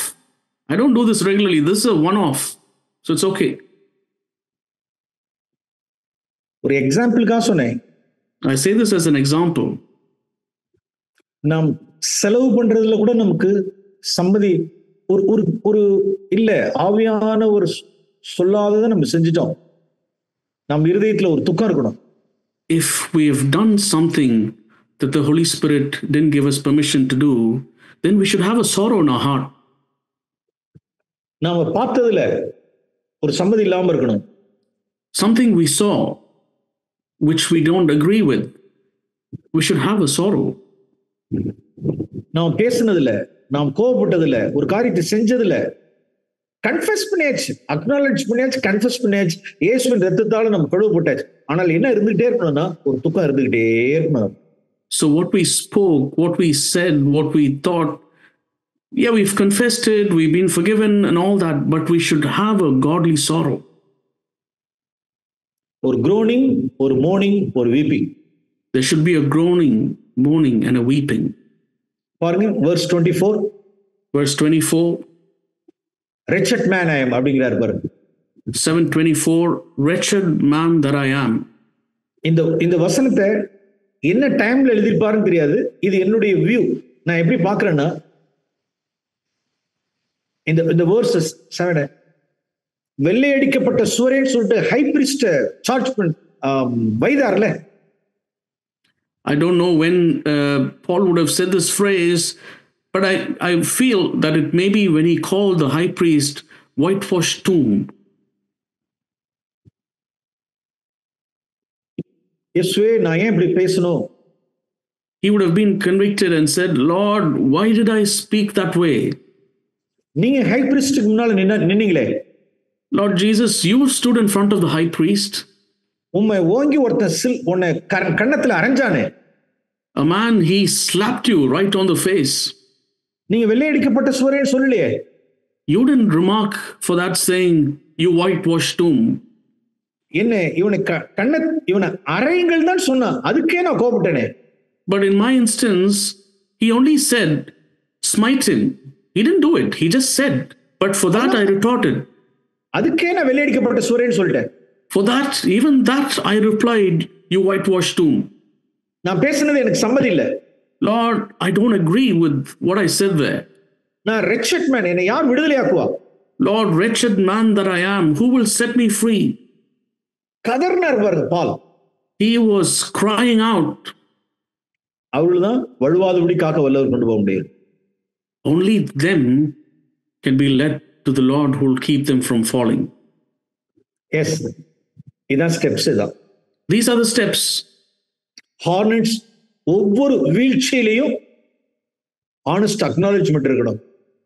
I don't do this regularly. This is a one-off. So it's okay. ஒரு எக்ஸாம்பிளுக்காக சொன்னேன். I say this as an example. நாம் செலவு பண்றதுல கூட நமக்கு சம்மதி ஒரு இல்ல ஆவியான ஒரு சொல்லாததை நம்ம செஞ்சிட்டோம். நம்ம இருதயத்துல ஒரு துக்கம் இருக்கணும். If we have done something that the Holy Spirit didn't give us permission to do, then we should have a sorrow in our heart. நாம பார்த்ததுல ஒரு சம்மதி இல்லாம இருக்கணும். Something we saw which we don't agree with, we should have a sorrow. நாம் பேசினதுல, நாம் கோபப்பட்டதுல, ஒரு காரியத்தை செஞ்சதுல கன்ஃபெஸ் பண்ணியாச்சு, அக்னாலஜ் பண்ணியாச்சு, கன்ஃபெஸ் பண்ணியாச்சு, இயேசுவின் ரத்தத்தால நம்ம கழுவப்பட்டாச்சு. ஆனால் என்ன இருந்துகிட்டே இருக்கணும்னா ஒரு துக்கம் இருந்துகிட்டே இருக்கணும். So what we spoke, what we said, what we thought, yeah, we've confessed it, we've been forgiven and all that, but we should have a godly sorrow. ஒரு groaning, ஒரு mourning, ஒரு weeping. There should be a groaning, mourning and a weeping. பாருங்க verse 24. Verse 24. Wretched man I am அப்படிங்கிறார் பாருங்க. 7:24, wretched man that I am. இந்த வசனத்தை என்ன டைம்ல எழுதிருப்பாருன்னு தெரியாது. இது என்னுடைய வியூ. நான் எப்படி பார்க்கறேன்னா, இந்த வேர்சஸ் 7 வெள்ளை அடிக்கப்பட்ட சுவரேன்னு சொல்லிட்டு ஹை பிரிஸ்ட் சார்ஜ் வைதார்ல. I don't know when Paul would have said this phrase, but I feel that it may be when he called the high priest whitewashed tomb. இயேசுவே நான் ஏன் இப்படி பேசணும்? He would have been convicted and said, Lord, why did I speak that way? நீங்க high பிரிஸ்டுக்கு முன்னால நின்னீங்களே, Lord Jesus, you stood in front of the high priest. உம்மை ஓங்கி ஒருத்தன் உன்னை கன்னத்துல அரைஞ்சானே, A man, he slapped you right on the face. நீங்க வெள்ளையடிக்கப்பட்ட சுவரேன்னு சொல்லலையே. You didn't remark for that saying, you whitewashed tomb. என்ன இவனை இவனை அறையுங்கள் தான் சொன்னா, அதுக்கே நான் கோபப்பட்டேனே. But in my instance, he only said, smite him. He didn't do it. He just said. But for that, I retorted. அதுக்கே நான் வெள்ளையடிக்கப்பட்ட சுவரேன்னு சொல்லிட்டேன். For that, even that, I replied, you whitewashed tomb. நான் பேசினது எனக்கு சம்மதி இல்லை. Lord, I don't agree with what I said there. நான் wretched man, என்னை யார் விடுதலையாக்குவா? Lord, wretched man that I am, who will set me free? கதர்னார் பாருங்க பால். He was crying out. அவர்கள்தான் வழுவாதபடி காக்க வல்லவர் கொண்டு போக முடியும். Only them can be led to the Lord who will keep them from falling. Yes, இதான் ஸ்டெப்ஸ். இதான் These are the steps. ஹார்னட்ஸ் ஒவ்வொரு வீழ்ச்சியிலையும் honest acknowledgement இருக்கணும்.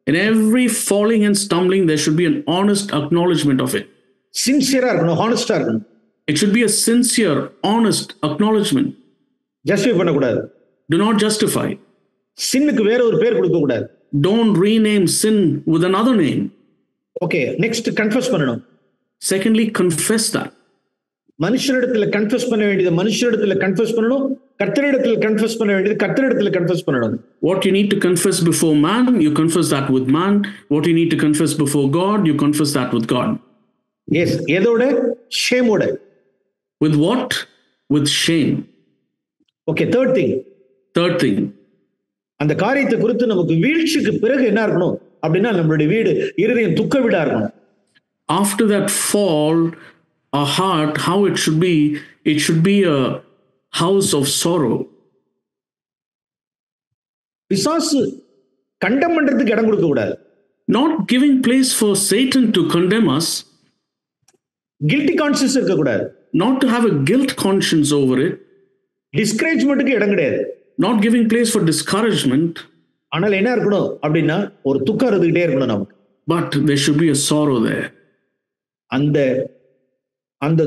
In every falling and stumbling, there should be an honest acknowledgement of it. சின்சியரா இருக்கணும், ஹானஸ்டா இருக்கணும். It should be a sincere, honest acknowledgement. Justify பண்ணக்கூடாது. Do not justify. சின்னுக்கு வேற ஒரு பேர் கொடுக்க கூடாது. Don't rename sin with another name. Okay, next confuse பண்ணணும். Secondly, confess that. மனுஷரிடத்துல கன்ஃபஸ் பண்ண வேண்டியது மனுஷரிடத்துல கன்ஃபஸ் பண்ணணும், கர்த்தரிடத்துல கன்ஃபஸ் பண்ண வேண்டியது கர்த்தரிடத்துல கன்ஃபஸ் பண்ணணும். What you need to confess before man, you confess that with man. What you need to confess before God, you confess that with God. Yes, எதோட? ஷேமோட. With what? With shame. Okay, third thing. அந்த காரியத்தை குறித்து நமக்கு வீழ்ச்சிக்கு பிறகு என்ன இருக்கணும் அப்படின்னா, நம்மளுடைய வீடு இருதயம் துக்க வீடா இருக்கணும். After that fall, our heart, how it should be a house of sorrow. பிசாசு கண்டம் பண்றதுக்கு இடம் கொடுக்க கூடாது. Not giving place for Satan to condemn us. Guilty conscious இருக்க கூடாது. Not to have a guilt conscience over it. டிஸ்கரேஜ்மென்ட்க்கு இடம் கிடையாது. Not giving place for discouragement. ஆனால் என்ன இருக்கணும் அப்படின்னா, ஒரு துக்கம் இருந்துகிட்டே இருக்கணும் நமக்கு. But there should be a sorrow there. அந்த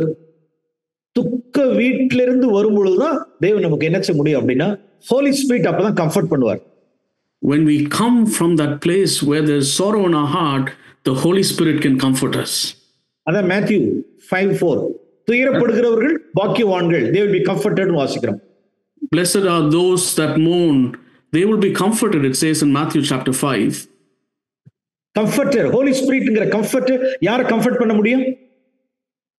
துக்க வீட்டிலிருந்து வரும்பொழுதுதான் தேவன் நமக்கு என்ன செய்ய முடியும் அப்படின்னா, ஹோலி ஸ்பிரிட் அப்பதான் கம்ஃபர்ட் பண்ணுவார். When we come from that place where there is sorrow in our heart, the Holy Spirit can comfort us. அதான் மேத்யூ 5:4, துயரப்படுகிறவர்கள் பாக்கியவான்கள், they will be comforted வாசிக்கிறோம். Blessed are those that mourn, they will be comforted, it says in Matthew chapter 5. Comforter, holy ஸ்பிரிட்ங்கிற comforter யாரை comfort பண்ண முடியும்?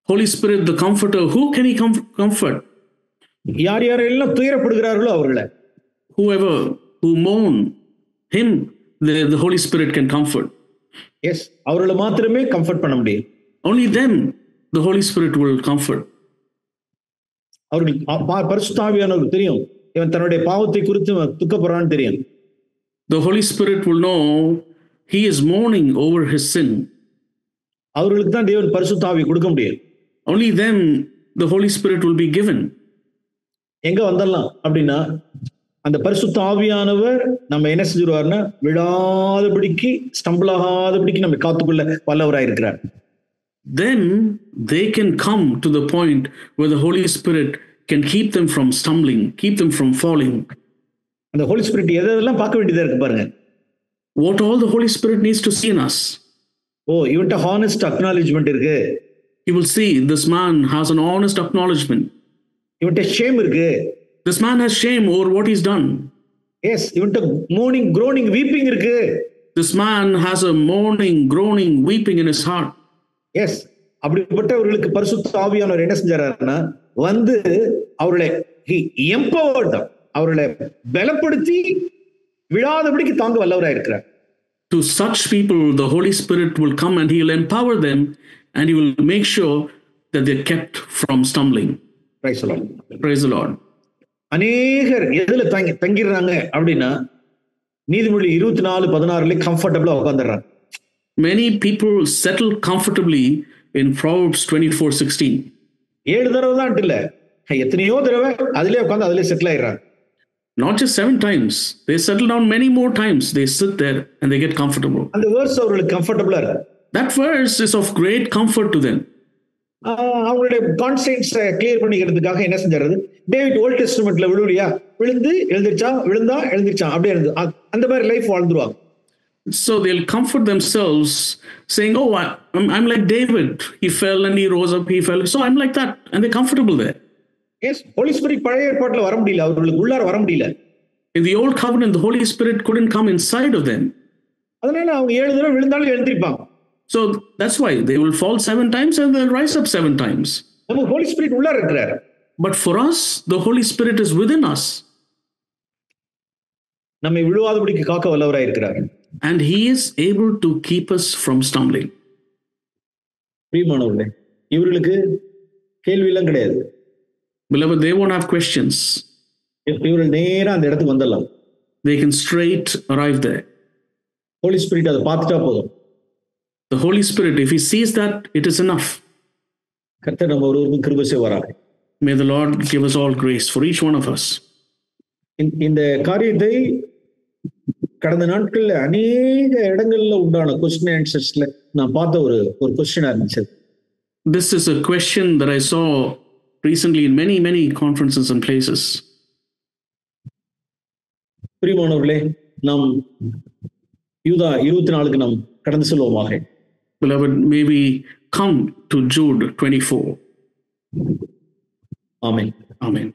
Holy Spirit, the comforter, who can he comfort? யாரெல்லாம் துயரப்படுகிறார்களோ அவர்களை, whoever who mourn, him the Holy Spirit can comfort. Yes, அவர்களை மாத்திரமே comfort பண்ண முடியும். Only them the Holy Spirit will comfort. அவர்கள் பரிசுத்த ஆவியானவருக்கு தெரியும், இவன் தன்னுடைய பாவத்தை குறித்து துக்கப்படுறான்னு தெரியும். The Holy Spirit will know he is mourning over his sin. அவர்களுக்கு தான் தேவன் பரிசுத்த ஆவியை கொடுக்க முடியும். Only them the Holy Spirit will be given. எங்க வந்துடலாம் அப்படின்னா, அந்த பரிசுத்த ஆவியானவர் நம்ம என்ன செஞ்சிருவார்னா, விழாதபடிக்கு ஸ்டம்பிள் ஆகாதபடிக்கு நம்ம காத்துக்கொள்ள வல்லவராய் இருக்கிறார். Then they can come to the point where the Holy Spirit can keep them from stumbling, keep them from falling. அந்த ஹோலி ஸ்பிரிட் எதெல்லாம் பார்க்க வேண்டியதா இருக்கு பாருங்க. What all the Holy Spirit needs to see in us. இவன்ட்ட honest acknowledgement இருக்கு. He will see this man has an honest acknowledgement. இவன்ட்ட shame இருக்கு. This man has shame over what he's done. Yes, இவன்ட்ட mourning, groaning, weeping இருக்கு. This man has a mourning, groaning, weeping in his heart. Yes, அப்படிப்பட்டவர்களுக்கு பரிசுத்த ஆவியானவர் என்ன செஞ்சாருன்னா, வந்து அவர்களை he empowered them, அவர்களை பலப்படுத்தி விழாதபடிக்கு தாங்க வல்லவராய் இருக்கிறார். To such people the Holy Spirit will come and he will empower them and he will make sure that they're kept from stumbling. Praise the Lord. Praise the Lord. அநேகர் எதுல தங்கிடுறாங்க அப்படின்னா, நீதிமொழி 24:16 கம்ஃபர்டபிளா உட்கார்ந்துடுறாங்க. Many people settle comfortably in Proverbs 24:16. 7 தடவை தான் இல்ல, எத்தனையோ தடவை அதிலே உட்காந்து அதிலே செட்டில் ஆயிடுறாங்க. Not just 7 times. They settle down many more times. They sit there and they get comfortable. அந்த வேர்ஸ் அவர்களுக்கு கம்ஃபர்டபுளா இருக்கு. That verse is of great comfort to them. அவங்களுடைய கான்செப்ட்ஸை கிளியர் பண்ணிக்கிறதுக்காக என்ன செஞ்சாரு? டேவிட் ஓல்ட் டெஸ்டமெண்ட்ல விழுவியா, விழுந்து எழுந்திருச்சான், விழுந்தா எழுந்திருச்சான், அப்படியே இருந்து அந்த மாதிரி life வாழ்ந்துருவாங்க. So they'll comfort themselves saying, oh, I'm like David. He fell and he rose up, he fell. So I'm like that. And they're comfortable there. Yes, Holy Spirit பழைய ஏற்பாட்டுல வர முடியல, அவர்களுக்கு உள்ளார வர முடியல. In the old covenant, the Holy Spirit couldn't come inside of them. அதனால அவங்க 7 தடவை விழுந்தாலும் எழுந்திருப்பாங்க. So that's why they will fall 7 times and they'll rise up 7 times. நம்ம Holy Spirit உள்ளார இருக்கிறார். But for us, the Holy Spirit is within us. நம்மை விழுவாதபடிக்கு காக்க வல்லவராய் இருக்கிறார். And he is able to keep us from stumbling. பிரியமானவர்களே, இவர்களுக்கு கேள்வி எல்லாம் கிடையாது. Beloved, they won't have questions. இவர்கள் நேரா அந்த இடத்துக்கு வந்துடலாம். They can straight arrive there. Holy Spirit அதை பார்த்துட்டா போதும். The Holy Spirit, if he sees that, it is enough. கர்த்தர் நம்ம ஒருவருக்கும் கிருபை செய்வாராக. May the Lord give us all grace for each one of us. இந்த காரியத்தை கடந்த நாட்கள்ல அநேக இடங்கள்ல உண்டான கொஸ்டின் ஆன்சர்ஸ்ல நான் பார்த்த ஒரு கொஸ்டினா இருந்துச்சு. This is a question that I saw recently in many conferences and places. பிரியமானவர்களே, நாம் யூதா 24க்கு நாம் கடந்து செல்வோமாக. Beloved, may we come to Jude 24. Amen. Amen.